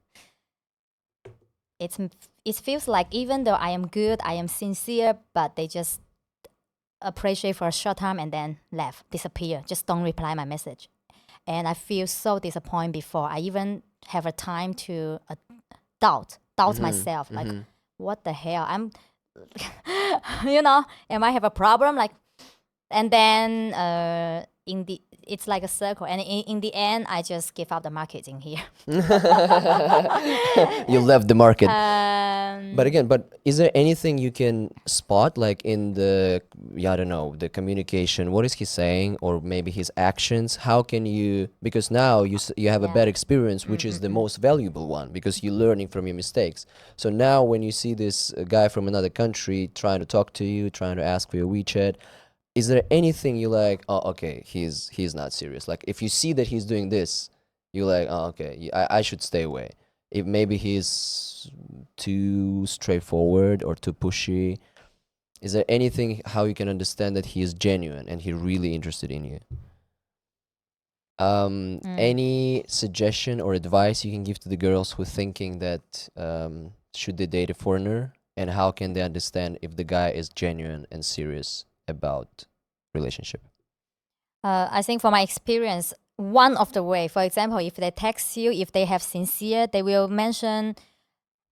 A: it feels like even though I am good, I am sincere, but they just appreciate for a short time and then left, disappear, just don't reply my message. And I feel so disappointed before I even have a time to doubt myself. Like, what the hell? I'm, am I have a problem? Like, and then it's like a circle. And in the end, I just give up the marketing here.
B: You left the market.
A: Um,
B: But is there anything you can spot, like in the, I don't know, the communication? What is he saying, or maybe his actions? How can you? Because now you have a
A: Yeah.
B: bad experience, which is the most valuable one, because you're learning from your mistakes. So now, when you see this guy from another country trying to talk to you, trying to ask for your WeChat, is there anything you like? Oh, okay, he's not serious. Like if you see that he's doing this, you're like, oh, okay, I should stay away. If maybe he's too straightforward or too pushy, is there anything how you can understand that he is genuine and he really interested in you? Any suggestion or advice you can give to the girls who are thinking that should they date a foreigner, and how can they understand if the guy is genuine and serious about relationship?
A: I think from my experience, one of the way, for example, if they text you, if they have sincere, they will mention,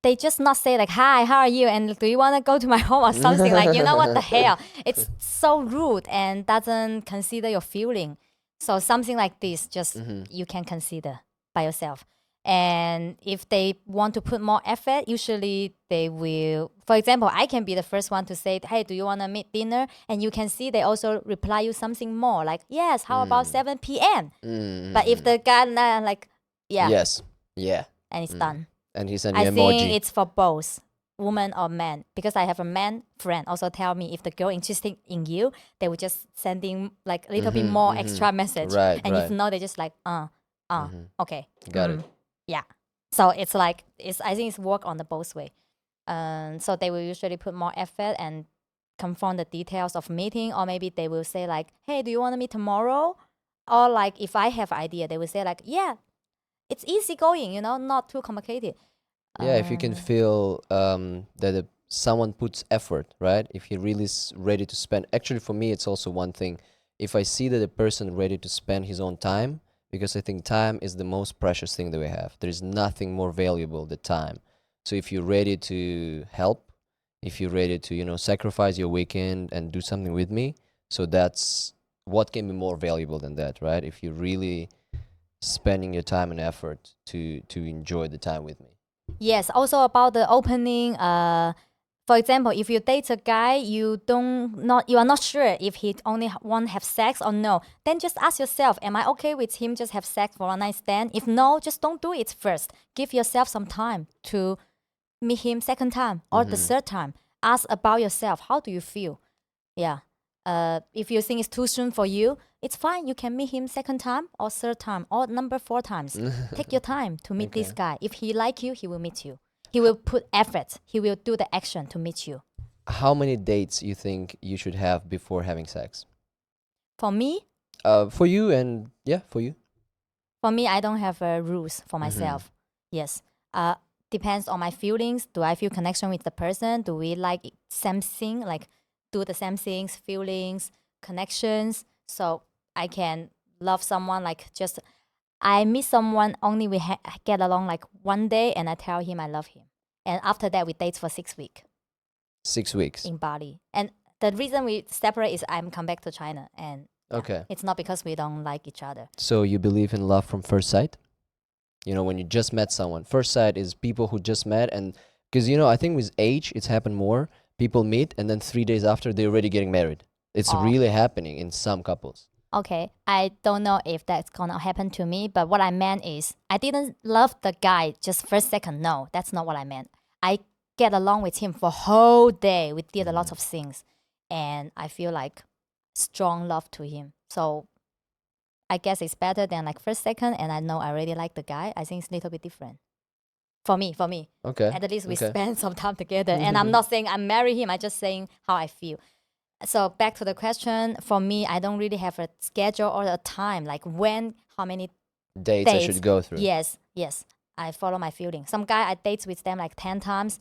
A: they just not say like, hi, how are you? And do you want to go to my home or something like, what the hell? It's so rude and doesn't consider your feeling. So something like this, just you can consider by yourself. And if they want to put more effort, usually they will, for example, I can be the first one to say, hey, do you want to meet dinner? And you can see they also reply you something more like, yes, how about 7 p.m.? But if the guy like, yeah,
B: Yes. Yeah.
A: and it's done.
B: And he sent
A: I
B: you
A: think
B: emoji.
A: it's for both. woman or man, because I have a man friend also tell me if the girl interested in you, they will just sending like a little bit more extra message.
B: Right,
A: And if
B: right.
A: not, they just like, okay.
B: Got it.
A: Yeah. So it's like, I think it's work on the both way. So they will usually put more effort and confirm the details of meeting, or maybe they will say like, hey, do you want to meet tomorrow? Or like if I have idea, they will say like, yeah, it's easy going, not too complicated.
B: Yeah, if you can feel that someone puts effort, right? If he really is ready to spend. Actually, for me, it's also one thing. If I see that a person ready to spend his own time, because I think time is the most precious thing that we have. There is nothing more valuable than time. So if you're ready to help, if you're ready to, sacrifice your weekend and do something with me, so that's what can be more valuable than that, right? If you're really spending your time and effort to enjoy the time with me.
A: Yes, also about the opening. For example, if you date a guy, you are not sure if he only want to have sex or no. Then just ask yourself, am I okay with him just have sex for one night stand? If no, just don't do it first. Give yourself some time to meet him second time or the third time. Ask about yourself. How do you feel? Yeah. If you think it's too soon for you, it's fine. You can meet him second time or third time or number 4 times. Take your time to meet this guy. If he like you, he will meet you. He will put effort. He will do the action to meet you.
B: How many dates you think you should have before having sex?
A: For me,
B: For you and yeah, for you.
A: I don't have rules for myself. Yes. Depends on my feelings. Do I feel connection with the person? Do we like same thing? Like do the same things, feelings, connections. So I can love someone like just I meet someone only we get along like one day and I tell him I love him. And after that we date for 6 weeks
B: 6 weeks.
A: in Bali. And the reason we separate is I'm come back to China and
B: Okay.
A: it's not because we don't like each other.
B: So you believe in love from first sight? When you just met someone. First sight is people who just met, and because I think with age it's happened more. People meet and then 3 days after they're already getting married. It's
A: Oh.
B: really happening in some couples.
A: Okay, I don't know if that's gonna happen to me, but what I meant is I didn't love the guy just first second. No, that's not what I meant. I get along with him for whole day. We did a lot of things, and I feel like strong love to him. So I guess it's better than like first second, and I know I really like the guy. I think it's a little bit different. For me.
B: Okay.
A: At least we
B: Okay.
A: spend some time together. And I'm not saying I marry him, I'm just saying how I feel. So back to the question, for me, I don't really have a schedule or a time, like when, how many
B: Dates I should go through.
A: Yes. I follow my feeling. Some guy I date with them like 10 times,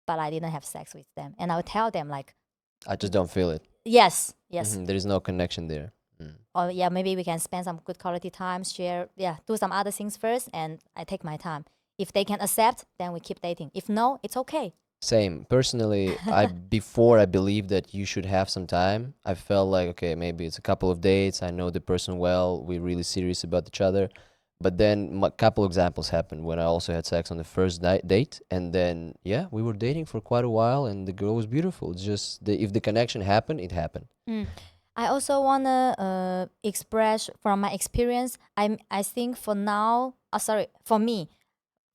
A: but I didn't have sex with them. And I'll tell them like,
B: I just don't feel it.
A: yes.
B: There is no connection there.
A: Or yeah, maybe we can spend some good quality time, share, do some other things first, and I take my time. If they can accept, then we keep dating. If no, it's okay.
B: Same. Personally, before I believed that you should have some time, I felt like, okay, maybe it's a couple of dates. I know the person well. We're really serious about each other. But then a couple examples happened when I also had sex on the first date. And then, yeah, we were dating for quite a while and the girl was beautiful. It's just, if the connection happened, it happened.
A: I also want to express from my experience, I think for now, for me,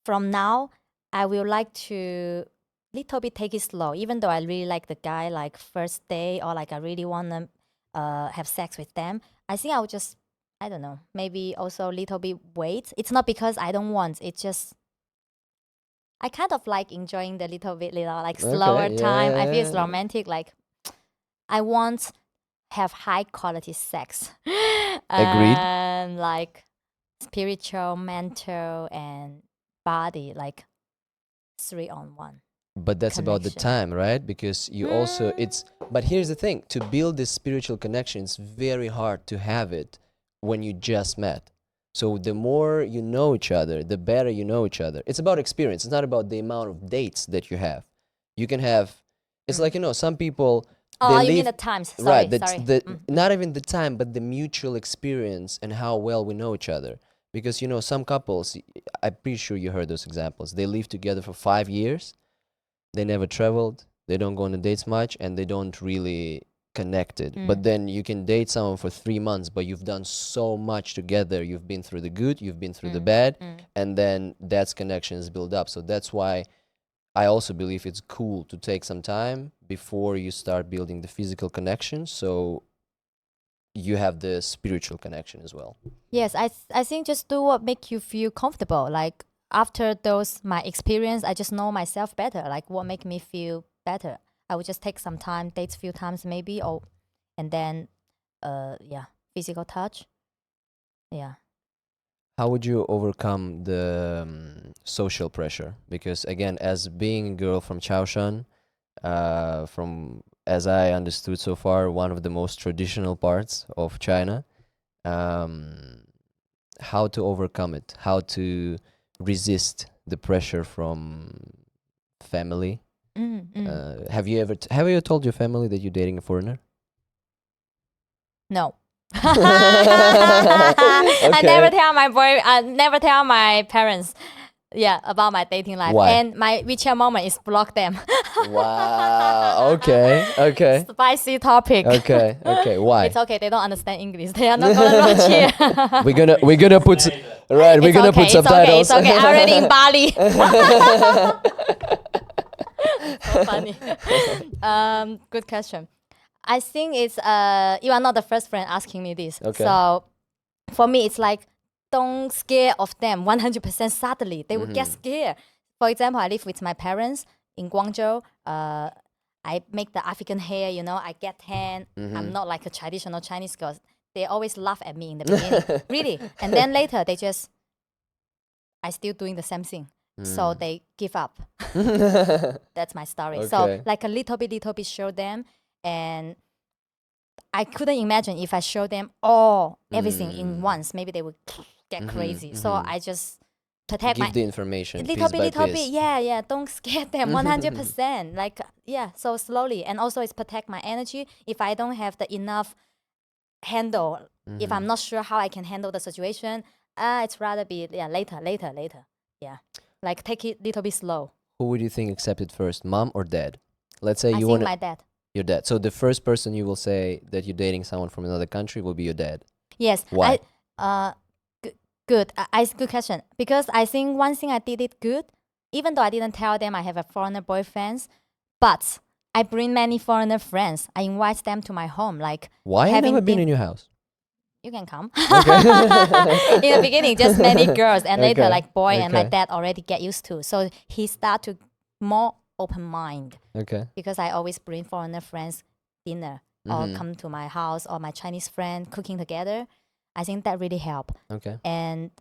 A: from now, I will like to little bit take it slow. Even though I really like the guy, like first day, or like I really want to have sex with them, I think I will just, I don't know, maybe also little bit wait. It's not because I don't want. It's just I kind of like enjoying the little bit, like slower
B: Okay,
A: time. I feel it's
B: yeah.
A: romantic. Like I want have high quality sex.
B: Agreed.
A: And like spiritual, mental, and body, like 3-on-1.
B: But that's about the
A: Connection.
B: time, right? Because you also, but here's the thing, to build this spiritual connection, it's very hard to have it when you just met. So the more you know each other, the better you know each other. It's about experience. It's not about the amount of dates that you have. You can have, it's like, some people,
A: Oh,
B: they
A: you mean
B: leave,
A: the times. Sorry,
B: right, that's
A: sorry.
B: not even the time, but the mutual experience and how well we know each other. Because, some couples, I'm pretty sure you heard those examples. They live together for 5 years. They never traveled, they don't go on the dates much, and they don't really connected. But then you can date someone for 3 months, but you've done so much together. You've been through the good, you've been through the bad, and then that's connections build up. So that's why I also believe it's cool to take some time before you start building the physical connection, so you have the spiritual connection as well.
A: Yes, I think just do what make you feel comfortable. Like after those my experience, I just know myself better. Like what make me feel better. I would just take some time, date few times maybe, or and then yeah, physical touch. Yeah.
B: How would you overcome the social pressure? Because again, as being a girl from Chaoshan, from as I understood so far, one of the most traditional parts of China, um, how to overcome it, how to resist the pressure from family. Have you told your family that you're dating a foreigner?
A: No. I never
B: Okay.
A: tell I never tell my parents, yeah, about my dating life.
B: Why?
A: And my WeChat moment is block them.
B: Wow. Okay. Okay.
A: Spicy topic.
B: Okay. Okay. Why?
A: It's okay. They don't understand English. They are not gonna watch here.
B: We're gonna put right. We're
A: It's
B: gonna
A: okay.
B: put
A: It's okay.
B: subtitles.
A: It's okay. I'm already in Bali. So funny. Good question. I think it's you are not the first friend asking me this.
B: Okay.
A: So for me, it's like don't scare of them 100% suddenly. They will get scared. For example, I live with my parents in Guangzhou. I make the African hair, you know, I get tan. I'm not like a traditional Chinese girl. They always laugh at me in the beginning. Really. And then later I still doing the same thing. So they give up. That's my story. So
B: Okay.
A: like a little bit show them, and I couldn't imagine if I show them all everything in once, maybe they would get crazy. So I just protect
B: Give
A: my
B: the information
A: little
B: piece
A: bit,
B: by
A: little
B: piece.
A: bit. Yeah. Don't scare them 100%. Like yeah, so slowly, and also it's protect my energy. If I don't have the enough handle, if I'm not sure how I can handle the situation, it's rather be later. Yeah, like take it little bit slow.
B: Who would you think accepted first, mom or dad? Let's say
A: I
B: you
A: think
B: want
A: my dad.
B: your dad. So the first person you will say that you're dating someone from another country will be your dad.
A: Yes.
B: Why?
A: Good. Good question. Because I think one thing I did it good, even though I didn't tell them I have a foreigner boyfriend, but I bring many foreigner friends. I invite them to my home. Like
B: Why I
A: having
B: never been
A: din-
B: in your house?
A: you can come.
B: Okay.
A: In the beginning, just many girls, and later
B: Okay,
A: like boy and my
B: okay.
A: dad already get used to. So he start to more open mind
B: Okay.
A: because I always bring foreigner friends dinner or come to my house or my Chinese friend cooking together. I think that really help.
B: Okay.
A: And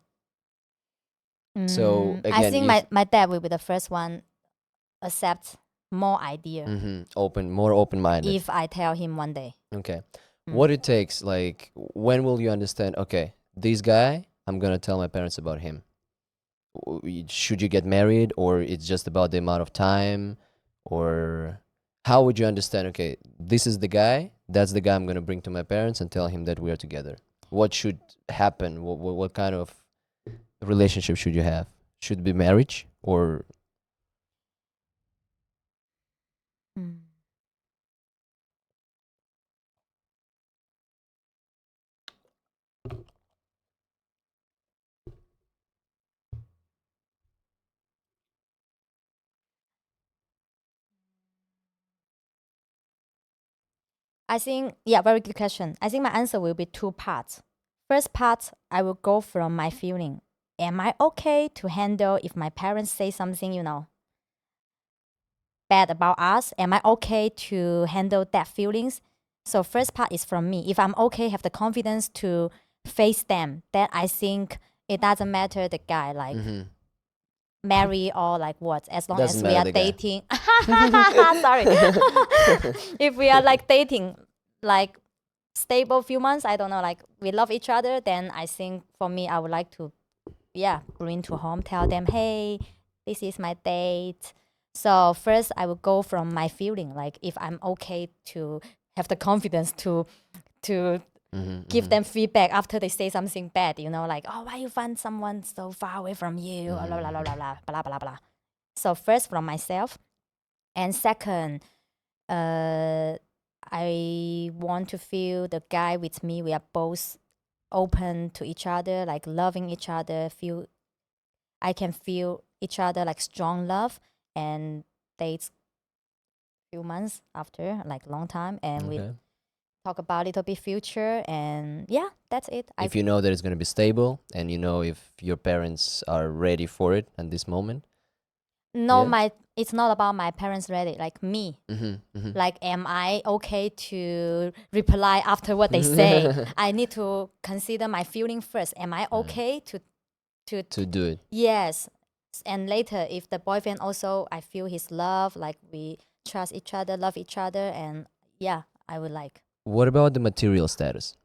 B: So
A: I
B: again,
A: think my dad will be the first one accept more idea
B: more open-minded.
A: if I tell him one day.
B: Okay. What it takes, like, when will you understand, okay, this guy, I'm gonna tell my parents about him. Should you get married, or it's just about the amount of time, or how would you understand, okay, this is the guy, that's the guy I'm gonna bring to my parents and tell him that we are together? What should happen? What kind of relationship should you have? Should it be marriage, or
A: Mm. I think, yeah, very good question. I think my answer will be two parts. First part, I will go from my feeling. Am I okay to handle if my parents say something, you know, bad about us? Am I okay to handle that feelings? So first part is from me. If I'm okay, have the confidence to face them, then I think it doesn't matter the guy, like marry or like what, as long
B: doesn't
A: as we
B: matter
A: are
B: the guy?
A: dating. Sorry. If we are like dating, like stable few months, I don't know, like we love each other, then I think for me, I would like to, bring to home, tell them, hey, this is my date. So first, I will go from my feeling, like if I'm okay to have the confidence to give them feedback after they say something bad, you know, like, oh, why you find someone so far away from you, blah, blah, blah, blah, blah, blah, blah, blah. So first from myself, and second, I want to feel the guy with me, we are both open to each other, like loving each other, I can feel each other like strong love. and dates few months after, like long time, and we
B: Okay.
A: talk about little bit future, and yeah, that's it.
B: If you know that it's going to be stable and you know if your parents are ready for it at this moment.
A: No,
B: Yeah.
A: it's not about my parents ready, like me.
B: Mm-hmm.
A: Like, am I okay to reply after what they say? I need to consider my feeling first. Am I okay
B: To do it.
A: yes. And later, if the boyfriend also, I feel his love, like we trust each other, love each other, and yeah, I would like.
B: What about the material status?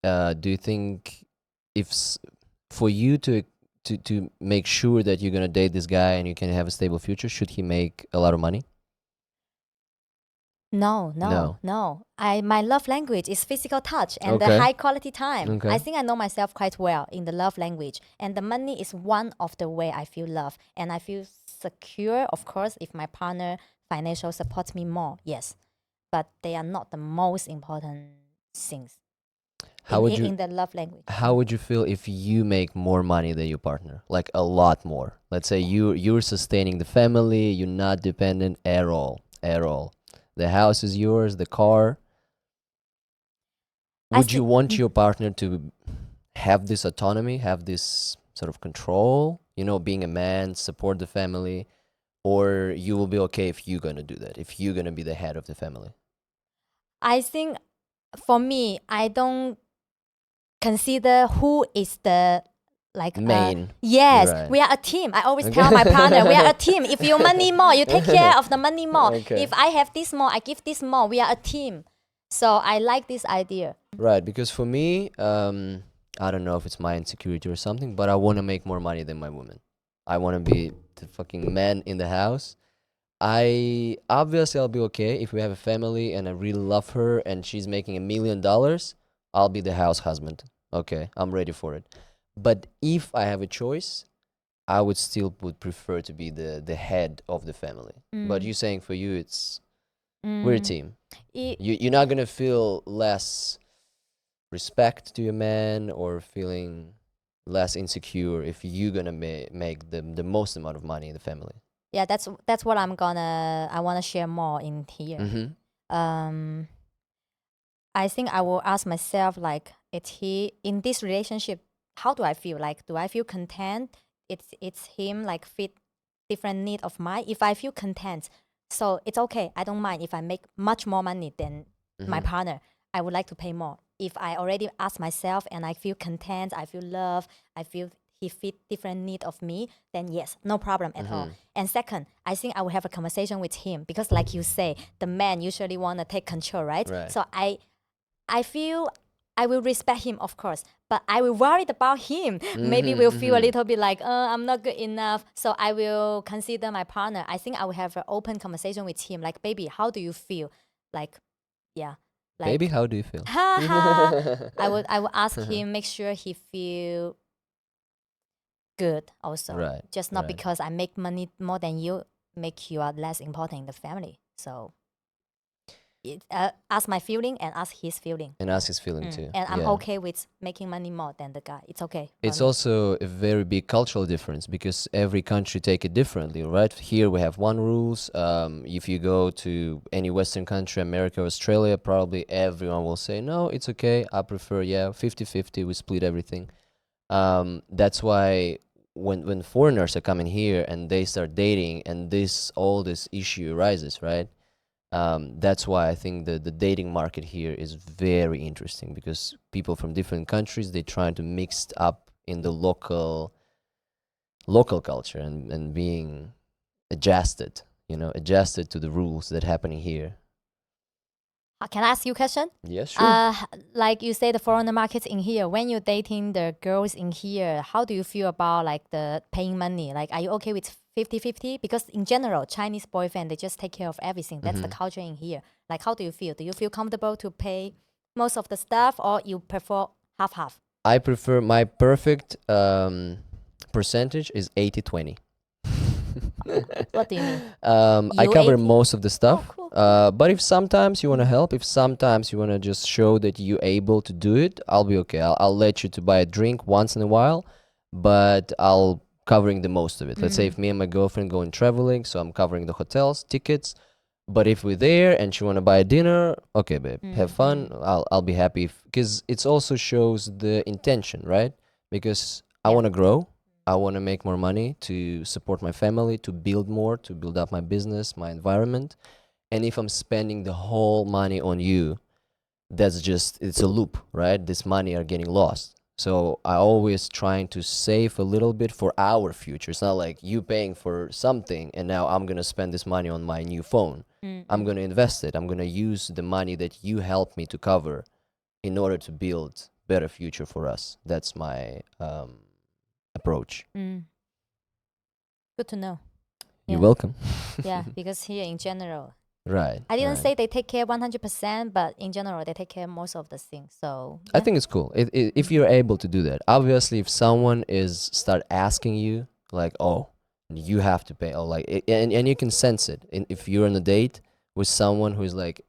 B: Do you think if for you to make sure that you're gonna date this guy and you can have a stable future, should he make a lot of money?
A: No, no,
B: No.
A: no. My love language is physical touch and the
B: Okay.
A: high quality time.
B: Okay.
A: I think I know myself quite well in the love language, and the money is one of the way I feel love, and I feel secure. Of course, if my partner financial supports me more, yes, but they are not the most important things
B: How would you
A: in the love language.
B: how would you feel if you make more money than your partner? Like a lot more. Let's say you're sustaining the family, you're not dependent at all. At all. The house is yours, the car.
A: I
B: Would you
A: see.
B: want your partner to have this autonomy, have this sort of control, being a man, support the family, or you will be okay if you're going to do that, if you're going to be the head of the family?
A: I think for me, I don't consider who is the like
B: Main.
A: yes,
B: Right.
A: we are a team. I always tell my partner we are a team. If you money more, you take care of the money more.
B: Okay.
A: If I have this more, I give this more. We are a team. So I like this idea.
B: Right, because for me, I don't know if it's my insecurity or something, but I want to make more money than my woman. I want to be the fucking man in the house. I obviously I'll be okay if we have a family and I really love her and she's making $1 million. I'll be the house husband. Okay, I'm ready for it. But if I have a choice, I would still would prefer to be the head of the family. But
A: Mm.
B: you saying for you, it's we're a
A: Mm.
B: team.
A: I-
B: You're not gonna feel less respect to your man or feeling less insecure if you're gonna make the most amount of money in the family.
A: yeah, that's what I want to share more in here.
B: Mm-hmm.
A: I think I will ask myself, like, it's he in this relationship, how do I feel? Like, do I feel content? It's him, like, fit different need of mine. If I feel content, so it's okay. I don't mind if I make much more money than my
B: Mm-hmm.
A: partner. I would like to pay more. If I already ask myself and I feel content, I feel love, I feel he fit different need of me, then yes, no problem at all.
B: Mm-hmm.
A: And second, I think I will have a conversation with him because, like you say, the man usually want to take control, right?
B: Right.
A: So I feel I will respect him, of course, but I will worried about him. Maybe we'll feel a little bit like, I'm not good enough. So I will consider my partner. I think I will have an open conversation with him. Like, baby, how do you feel? Like, yeah, like,
B: Baby, how do you feel?
A: ha ha. I would ask him, make sure he feel good also.
B: Right.
A: Just not
B: right.
A: because I make money more than you, make you are less important in the family. So ask my feeling and ask his feeling.
B: And ask his feeling too.
A: And I'm
B: Yeah.
A: okay with making money more than the guy. It's okay. for
B: It's
A: me.
B: also a very big cultural difference because every country take it differently, right? Here we have one rules. If you go to any Western country, America, Australia, probably everyone will say, no, it's okay. I prefer, 50-50. We split everything. That's why when foreigners are coming here and they start dating and all this issue arises, right? That's why I think the dating market here is very interesting because people from different countries, they try to mix up in the local culture and being adjusted, adjusted to the rules that happening here.
A: Can I ask you a question?
B: Yes, sure.
A: Like you say, the foreigner markets in here. When you're dating the girls in here, how do you feel about like the paying money? Like, are you okay with 50-50? Because in general, Chinese boyfriend, they just take care of everything. That's the culture in here. Like, how do you feel? Do you feel comfortable to pay most of the stuff, or you prefer half?
B: I prefer my perfect percentage is 80-20.
A: What do you mean?
B: I
A: You
B: cover
A: 80?
B: most of the stuff.
A: Cool.
B: But if sometimes you want to help, if sometimes you want to just show that you're able to do it, I'll be okay. I'll let you to buy a drink once in a while, but I'll covering the most of it. Let's say if me and my girlfriend going traveling, so I'm covering the hotels, tickets. But if we're there and she want to buy a dinner, okay, babe, have fun. I'll be happy because it also shows the intention, right? Because I
A: Yeah.
B: want to grow, I want to make more money to support my family, to build more, to build up my business, my environment. And if I'm spending the whole money on you, that's just it's a loop, right? This money are getting lost. So I always trying to save a little bit for our future. It's not like you paying for something and now I'm gonna spend this money on my new phone. I'm gonna invest it. I'm gonna use the money that you helped me to cover in order to build better future for us. That's my approach.
A: Good to know.
B: You're
A: Yeah.
B: welcome.
A: Yeah, because here in general,
B: Right.
A: I didn't
B: right.
A: say they take care 100%, but in general, they take care most of the things. So
B: I
A: yeah.
B: think it's cool if you're able to do that. Obviously, if someone is start asking you like, "Oh, you have to pay," or like, and you can sense it. And if you're on a date with someone who's like,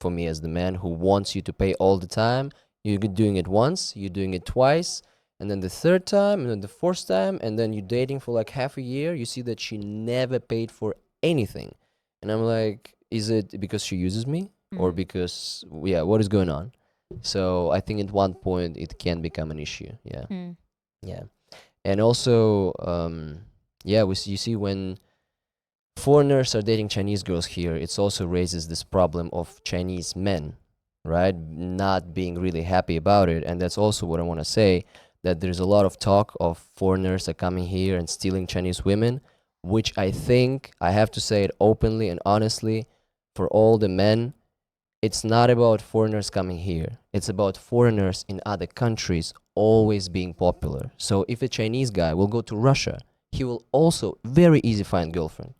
B: for me as the man who wants you to pay all the time, you're doing it once, you're doing it twice, and then the third time, and then the fourth time, and then you're dating for like half a year. You see that she never paid for anything, and I'm like, is it because she uses me, or because yeah, what is going on? So I think at one point it can become an issue. Yeah, yeah, and also, yeah, you see when foreigners are dating Chinese girls here, it also raises this problem of Chinese men, right, not being really happy about it, and that's also what I want to say. That there's a lot of talk of foreigners are coming here and stealing Chinese women, which I think I have to say it openly and honestly, for all the men, it's not about foreigners coming here. It's about foreigners in other countries always being popular. So if a Chinese guy will go to Russia, he will also very easy find girlfriend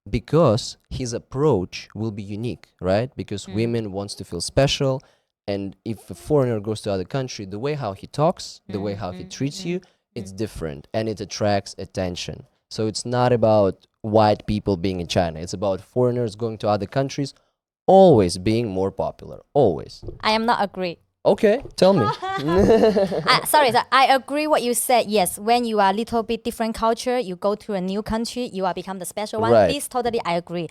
B: because his approach will be unique, right? Because women wants to feel special, and if a foreigner goes to other country, the way how he talks, the way how he treats you, it's different and it attracts attention. So it's not about white people being in China. It's about foreigners going to other countries always being more popular. Always.
A: I am not agree.
B: Okay, tell me.
A: Sorry, I agree what you said. Yes, when you are a little bit different culture, you go to a new country, you are become the special one.
B: Right.
A: This totally I agree.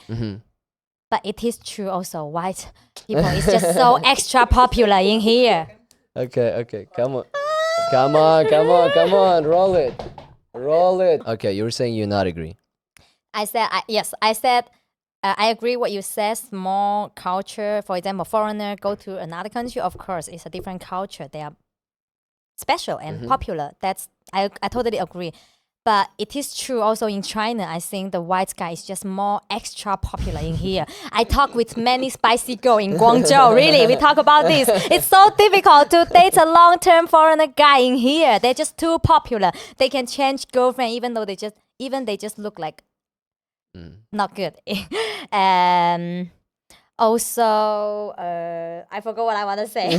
A: But it is true also. White people is just so extra popular in here.
B: Okay, come on. Come on, roll it. Roll it. Okay, you were saying you not agree.
A: I said yes. I said I agree what you said. Small culture, for example, foreigner go to another country. Of course, it's a different culture. They are special and popular. That's I totally agree. But it is true also in China. I think the white guy is just more extra popular in here. I talk with many spicy girl in Guangzhou. Really, we talk about this. It's so difficult to date a long-term foreigner guy in here. They're just too popular. They can change girlfriend even though they just look like not good. Also, I forgot what I want to say.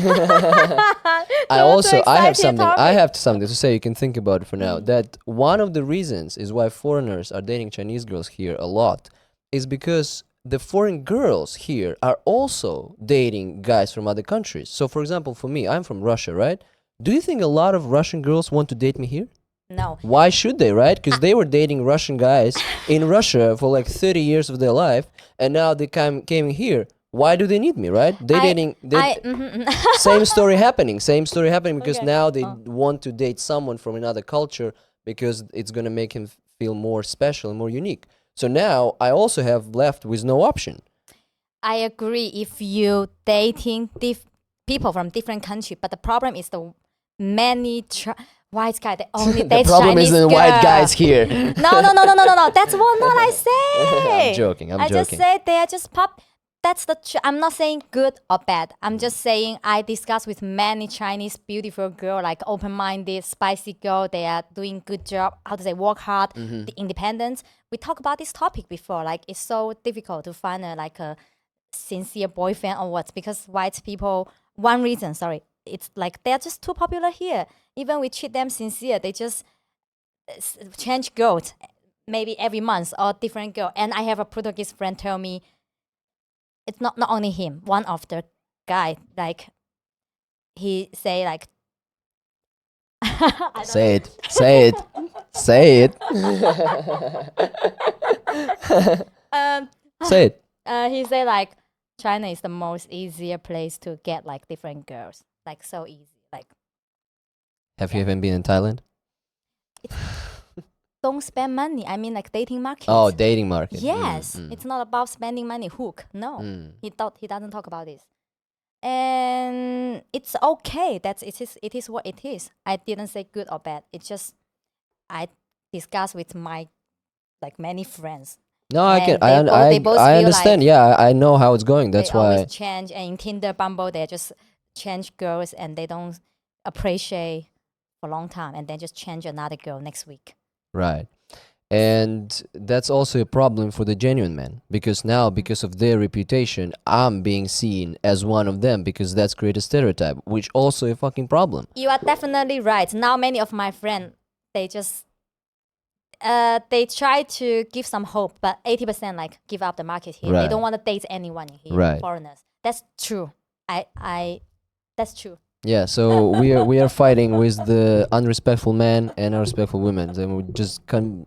B: I have something to say. You can think about it for now. That one of the reasons is why foreigners are dating Chinese girls here a lot is because the foreign girls here are also dating guys from other countries. So, for example, for me, I'm from Russia, right? Do you think a lot of Russian girls want to date me here?
A: No.
B: Why should they, right? Because they were dating Russian guys in Russia for like 30 years of their life, and now they came here. Why do they need me, right? Same story happening. Same story happening because
A: Okay.
B: now they want to date someone from another culture because it's going to make him feel more special and more unique. So now I also have left with no option.
A: I agree if you dating people from different country, but the problem is the many white guy they only
B: The
A: date
B: problem
A: Chinese
B: is the
A: girl.
B: white guys here.
A: No. That's what not I say.
B: I'm joking.
A: I just said they are just pop. That's the. I'm not saying good or bad. I'm just saying I discussed with many Chinese beautiful girl, like open-minded, spicy girl. They are doing good job. How to say work hard, the independence. We talked about this topic before. Like it's so difficult to find a sincere boyfriend or what because white people. One reason, sorry, it's like they're just too popular here. Even we treat them sincere, they just change girls maybe every month or different girl. And I have a Portuguese friend tell me it's not only him. One of the guy like he say like I don't
B: Say it. Say it. Say it.
A: um,
B: Say it.
A: he said like China is the most easier place to get like different girls, like so easy. Like
B: Have you even been in Thailand?
A: don't spend money. I mean like dating market.
B: Oh, dating market.
A: Yes, it's not about spending money. Hook. No, he doesn't talk about this, and it's okay. It is what it is. I didn't say good or bad. It's just I discussed with my like many friends.
B: No, I can.
A: And they both
B: I
A: feel
B: understand.
A: like
B: Yeah, I know how it's going.
A: they
B: That's
A: always
B: why.
A: change. And in Tinder, Bumble, they just change girls and they don't appreciate for a long time, and then just change another girl next week.
B: Right. And that's also a problem for the genuine men because now, because of their reputation, I'm being seen as one of them because that's create a stereotype, which also a fucking problem.
A: You are definitely right. Now, many of my friends, they just they try to give some hope, but 80% like give up the market here. They
B: Right.
A: don't want to date anyone here,
B: Right.
A: foreigners. That's true. That's true.
B: Yeah, so we are fighting with the unrespectful men and unrespectful women, and we're just getting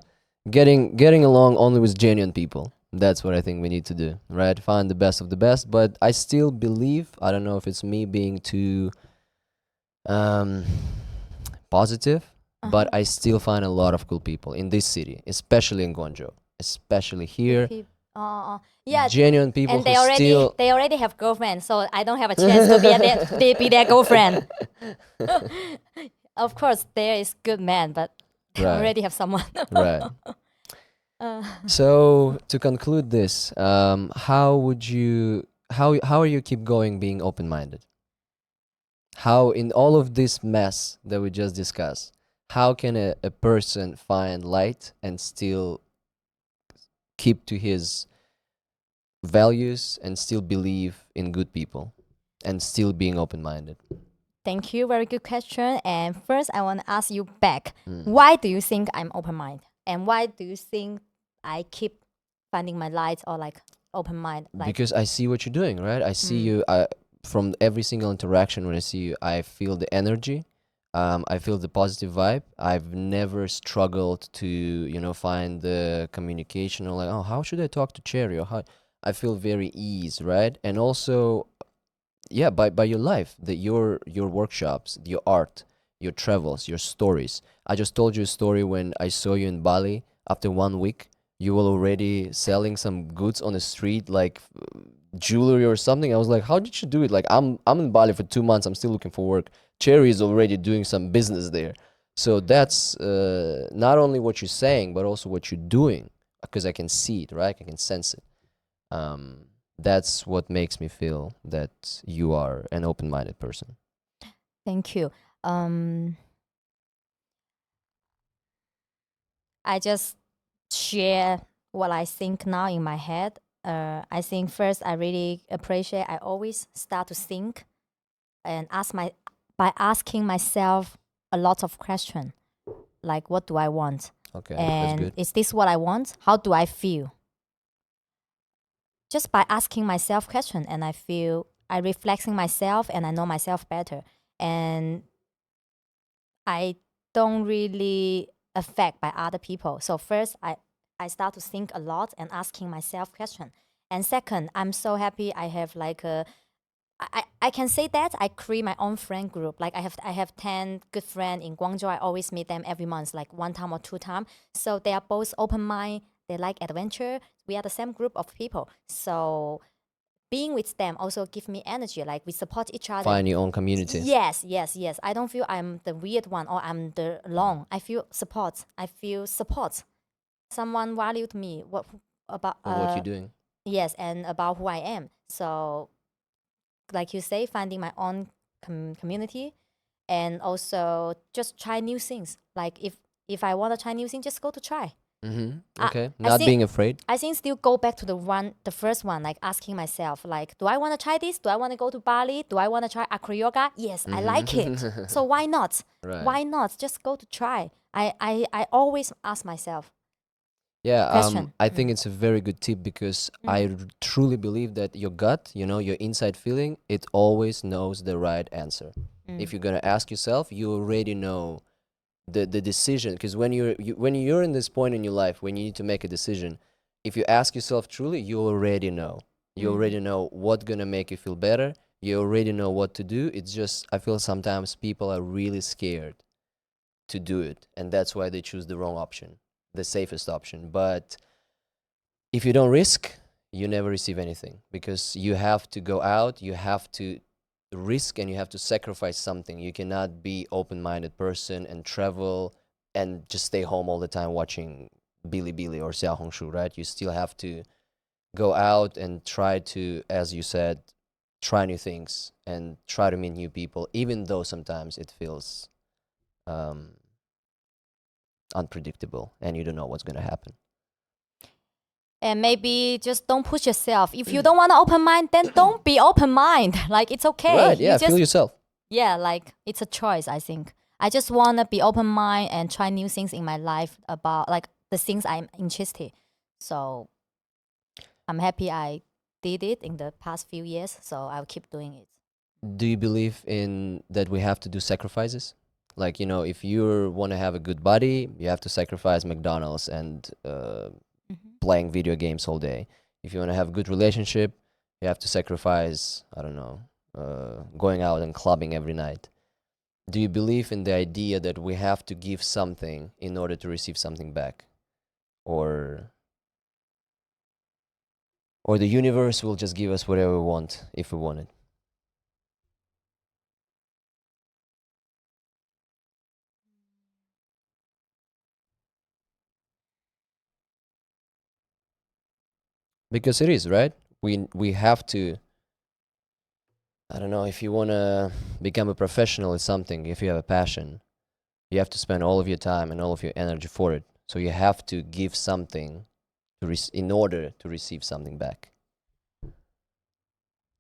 B: along only with genuine people. That's what I think we need to do, right? Find the best of the best. But I still believe, I don't know if it's me being too um, positive, but I still find a lot of cool people in this city, especially in Guangzhou, especially here.
A: Yeah,
B: Genuine people
A: and
B: who still
A: they already have girlfriend, so I don't have a chance to be their girlfriend. Of course, there is good man, but they
B: Right.
A: already have someone.
B: Right. So to conclude this, how are you keep going being open-minded? How in all of this mess that we just discussed, how can a person find light and still keep to his values and still believe in good people and still being open-minded?
A: Thank you. Very good question. And first, I want to ask you back. Why do you think I'm open minded? And why do you think I keep finding my light or like open mind? Like,
B: Because I see what you're doing, right? I see you from every single interaction. When I see you, I feel the energy. I feel the positive vibe. I've never struggled to, find the communication or like, oh, how should I talk to Cherry? Or how I feel very ease, right? And also, yeah, by your life, your workshops, your art, your travels, your stories. I just told you a story when I saw you in Bali. After 1 week, you were already selling some goods on the street, like jewelry or something. I was like, how did you do it? Like, I'm in Bali for 2 months. I'm still looking for work. Cherry is already doing some business there. So that's not only what you're saying, but also what you're doing, because I can see it, right? I can sense it. That's what makes me feel that you are an open-minded person.
A: thank you. I just share what I think now in my head. I think first I really appreciate. I always start to think and by asking myself a lot of questions, like what do I want,
B: Okay, that's
A: and
B: good.
A: is this what I want? How do I feel? Just by asking myself question, and I reflecting myself, and I know myself better, and I don't really affect by other people. So first, I start to think a lot and asking myself question. And second, I'm so happy I have like I can say that I create my own friend group. Like I have 10 good friends in Guangzhou. I always meet them every month, like 1 time or 2 time. So they are both open mind. They like adventure. We are the same group of people. So being with them also give me energy. Like we support each other.
B: Find your own community.
A: Yes. I don't feel I'm the weird one or I'm the alone. I feel support. Someone valued me. What about
B: For what you're doing.
A: yes, and about who I am. So like you say, finding my own community, and also just try new things. Like if I want to try new things, just go to try.
B: Okay.
A: I
B: Not
A: think
B: being afraid.
A: I think still go back to the first one, like asking myself, like, do I want to try this? Do I want to go to Bali? Do I want to try acro yoga? Yes, I like it. So why not?
B: Right.
A: Why not? Just go to try. I always ask myself.
B: Yeah,
A: Question.
B: I think it's a very good tip because truly believe that your gut, your inside feeling, it always knows the right answer. If you're gonna ask yourself, you already know the decision. Because when when you're in this point in your life when you need to make a decision, if you ask yourself truly, you already know. You already know what's gonna make you feel better. You already know what to do. It's just I feel sometimes people are really scared to do it, and that's why they choose the wrong option, the safest option. But if you don't risk, you never receive anything, because you have to go out, you have to risk, and you have to sacrifice something. You cannot be open-minded person and travel and just stay home all the time watching Bilibili or Xiaohongshu, right? You still have to go out and try to, as you said, try new things and try to meet new people, even though sometimes it feels um, unpredictable and you don't know what's going to happen.
A: And maybe just don't push yourself. If you don't want to open mind, then don't be open mind. Like, it's okay.
B: Right, yeah, feel yourself.
A: Yeah, like, it's a choice, I think. I just want to be open mind and try new things in my life about, like, the things I'm interested. So I'm happy I did it in the past few years, so I'll keep doing it.
B: Do you believe in that we have to do sacrifices? Like, if you want to have a good body, you have to sacrifice McDonald's and playing video games all day. If you want to have a good relationship, you have to sacrifice, I don't know, going out and clubbing every night. Do you believe in the idea that we have to give something in order to receive something back? Or the universe will just give us whatever we want if we want it? Because it is, right? We have to, I don't know, if you want to become a professional in something, if you have a passion, you have to spend all of your time and all of your energy for it. So you have to give something in order to receive something back.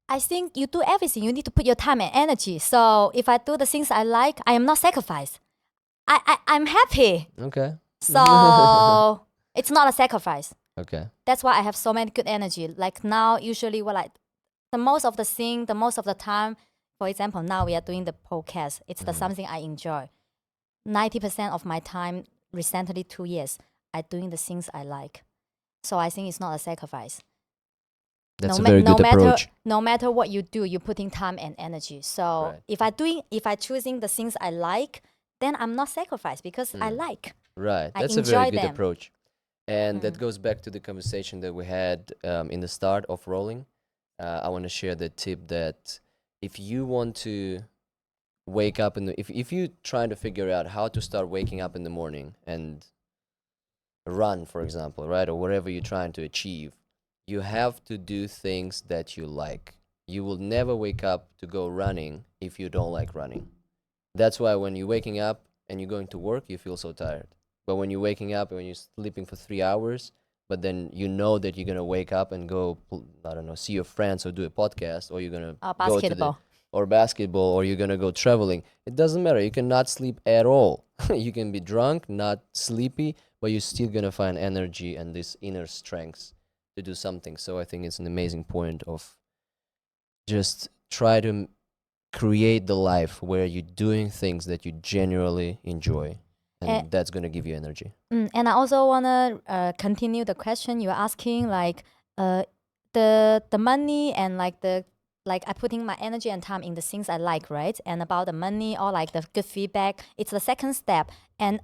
A: I think you do everything. You need to put your time and energy. So if I do the things I like, I am not sacrificed. I'm happy.
B: Okay.
A: So it's not a sacrifice.
B: Okay.
A: That's why I have so many good energy. Like now, usually the most of the time, for example, now we are doing the podcast. It's the something I enjoy. 90% of my time, recently 2 years, I doing the things I like. So I think it's not a sacrifice.
B: That's a very good approach.
A: No matter what you do, you're putting time and energy. So
B: Right.
A: if I choosing the things I like, then I'm not sacrificed because I like.
B: Right.
A: I
B: That's a very
A: enjoy
B: good
A: them.
B: approach. And that goes back to the conversation that we had in the start of rolling. I want to share the tip that if you want to wake up if you trying to figure out how to start waking up in the morning and run, for example, right, or whatever you're trying to achieve, you have to do things that you like. You will never wake up to go running if you don't like running. That's why when you're waking up and you're going to work, you feel so tired. But when you're waking up and when you're sleeping for 3 hours, but then you know that you're gonna wake up and go, I don't know, see your friends or do a podcast, or you're gonna go to the basketball, or you're gonna go traveling. It doesn't matter. You cannot sleep at all. You can be drunk, not sleepy, but you're still gonna find energy and this inner strength to do something. So I think it's an amazing point of just try to create the life where you're doing things that you genuinely enjoy, and that's going to give you energy.
A: And I also want to continue the question you're asking, like the money and like I putting my energy and time in the things I like, right? And about the money or like the good feedback, it's the second step. And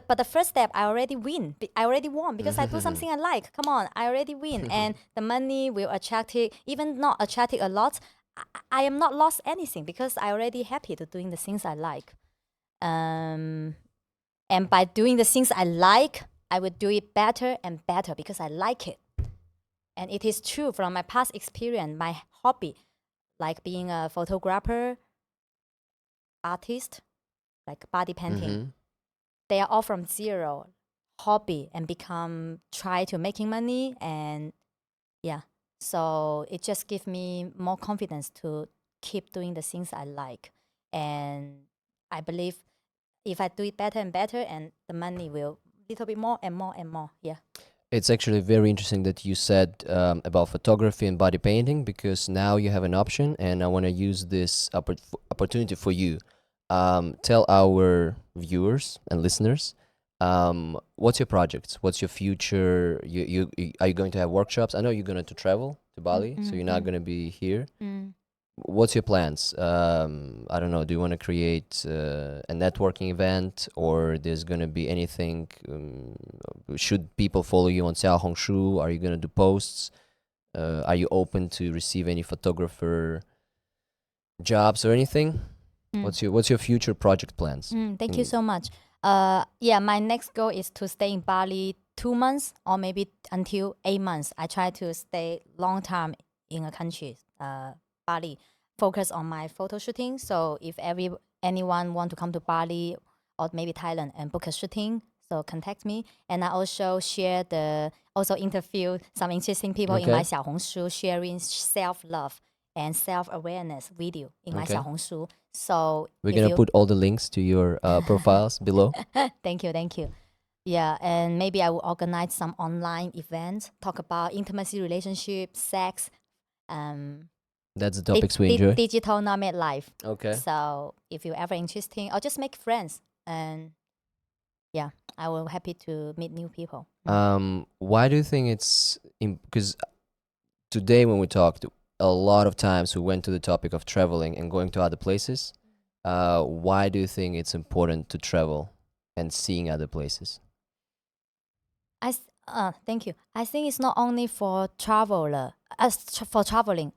A: but the first step, I already win. I already won because I do something I like. Come on, I already win. And the money will attract it, even not attract it a lot. I am not lost anything because I already happy to doing the things I like. And by doing the things I like, I will do it better and better because I like it. And it is true from my past experience, my hobby, like being a photographer, artist, like body painting. They are all from zero hobby and try to making money, and yeah. So it just gives me more confidence to keep doing the things I like. And I believe if I do it better and better, and the money will little bit more and more and more. Yeah.
B: It's actually very interesting that you said about photography and body painting, because now you have an option, and I want to use this opportunity for you. tell our viewers and listeners, what's your projects? What's your future? Are you going to have workshops? I know you're going to travel to Bali, so you're not going to be here. What's your plans? I don't know. Do you want to create a networking event, or there's going to be anything? Should people follow you on Xiaohongshu? Are you going to do posts? Are you open to receive any photographer jobs or anything? What's your future project plans?
A: Thank you so much. Yeah, my next goal is to stay in Bali 2 months or maybe until 8 months. I try to stay long time in a country, Bali, focus on my photo shooting. So if anyone want to come to Bali or maybe Thailand and book a shooting, so contact me. And I also also interview some interesting people in my
B: Okay.
A: Xiaohongshu, sharing self-love and self-awareness video in my
B: Okay.
A: Xiaohongshu. So
B: We're
A: if
B: gonna
A: you
B: put all the links to your profiles below.
A: thank you. Yeah, and maybe I will organize some online events, talk about intimacy, relationship, sex,
B: That's the topics we enjoy.
A: digital nomad life.
B: Okay.
A: So if you're ever interested, or just make friends, and yeah, I will happy to meet new people.
B: Why do you think it's because today when we talked, a lot of times we went to the topic of traveling and going to other places. Why do you think it's important to travel and seeing other places?
A: Thank you. I think it's not only for for traveling.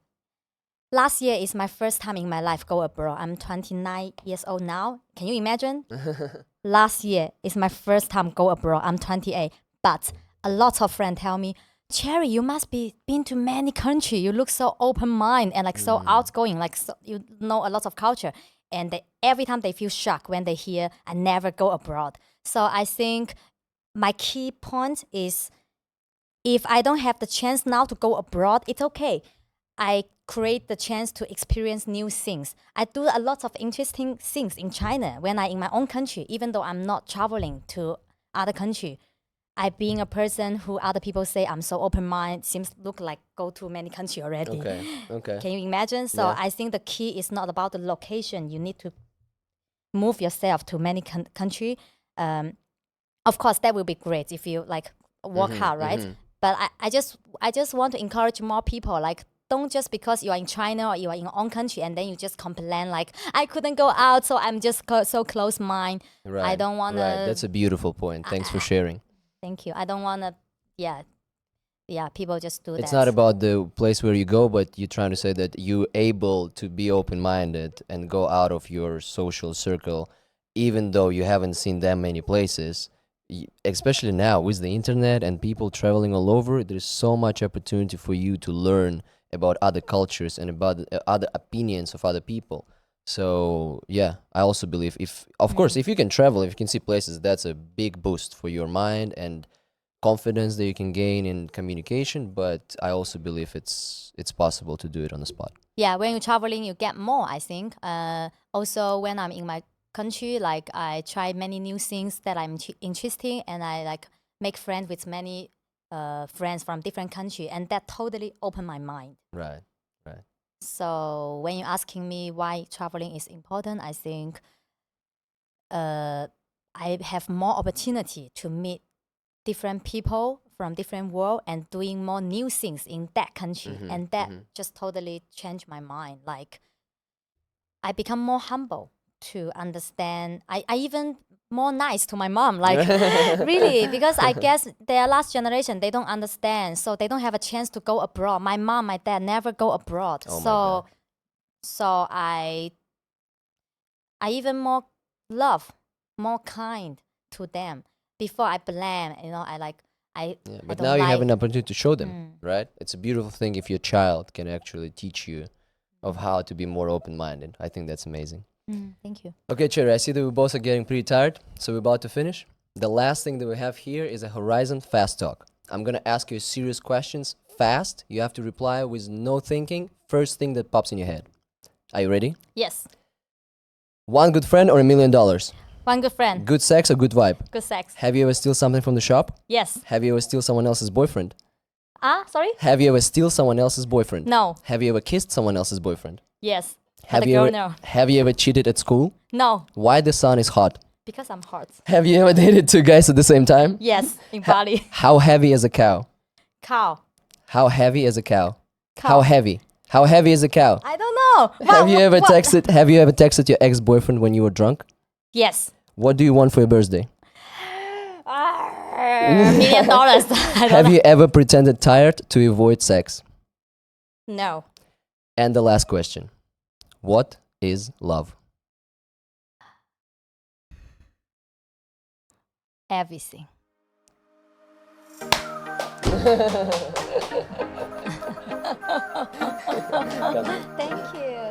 A: Last year is my first time in my life go abroad. I'm 29 years old now. Can you imagine? Last year is my first time go abroad. I'm 28. But a lot of friends tell me, Cherry, you must be been to many countries. You look so open mind and like so outgoing, like so, you know a lot of culture. And every time they feel shocked when they hear I never go abroad. So I think my key point is if I don't have the chance now to go abroad, it's okay. I create the chance to experience new things. I do a lot of interesting things in China when I'm in my own country, even though I'm not traveling to other country. I being a person who other people say I'm so open-minded, seems look like go to many countries already.
B: Okay.
A: Can you imagine? So
B: Yeah.
A: I think the key is not about the location. You need to move yourself to many country. Of course, that will be great if you like work hard, right? But I just want to encourage more people like don't just because you are in China or you are in your own country and then you just complain like I couldn't go out, so I'm just so close mind.
B: Right.
A: I don't want to.
B: Right. That's a beautiful point. Thanks for sharing.
A: Thank you. I don't want to. Yeah. People just do that.
B: It's not about the place where you go, but you're trying to say that you're able to be open-minded and go out of your social circle, even though you haven't seen that many places. Especially now with the internet and people traveling all over, there's so much opportunity for you to learn about other cultures and about other opinions of other people. So yeah, I also believe of course, if you can travel, if you can see places, that's a big boost for your mind and confidence that you can gain in communication. But I also believe it's possible to do it on the spot.
A: Yeah, when you're traveling, you get more, I think. Also, when I'm in my country, like I try many new things that I'm interested, and I like make friends with many friends from different country, and that totally opened my mind.
B: Right.
A: So when you're asking me why traveling is important, I think I have more opportunity to meet different people from different world and doing more new things in that country, and that just totally changed my mind. Like I become more humble to understand. I even more nice to my mom, like really, because I guess their last generation, they don't understand, so they don't have a chance to go abroad. My mom, my dad never go abroad.
B: Oh my God.
A: So I even more love, more kind to them before I blame,
B: Yeah,
A: I
B: but
A: don't
B: now you have
A: like-
B: an opportunity to show them, right? It's a beautiful thing if your child can actually teach you of how to be more open-minded. I think that's amazing.
A: Thank you.
B: Okay, Cherry, I see that we both are getting pretty tired, so we're about to finish. The last thing that we have here is a Horizon Fast Talk. I'm going to ask you serious questions fast. You have to reply with no thinking. First thing that pops in your head. Are you ready?
A: Yes.
B: One good friend or $1 million?
A: One good friend.
B: Good sex or good vibe?
A: Good sex.
B: Have you ever steal something from the shop?
A: Yes.
B: Have you ever steal someone else's boyfriend?
A: Sorry?
B: Have you ever steal someone else's boyfriend?
A: No.
B: Have you ever kissed someone else's boyfriend?
A: Yes. But the girl, no.
B: Have you ever cheated at school?
A: No,
B: Why the sun is hot?
A: because I'm hot.
B: Have you ever dated two guys at the same time?
A: Yes, in Bali.
B: How heavy is a cow?
A: Cow.
B: How heavy is a cow?
A: Cow.
B: How heavy? How heavy is a cow?
A: I don't know.
B: Have you ever
A: What?
B: texted your ex-boyfriend when you were drunk?
A: Yes.
B: What do you want for your birthday?
A: $1 million. I don't
B: Have
A: know.
B: you ever pretended tired to avoid sex?
A: No.
B: And the last question. What is love?
A: Everything. Thank you.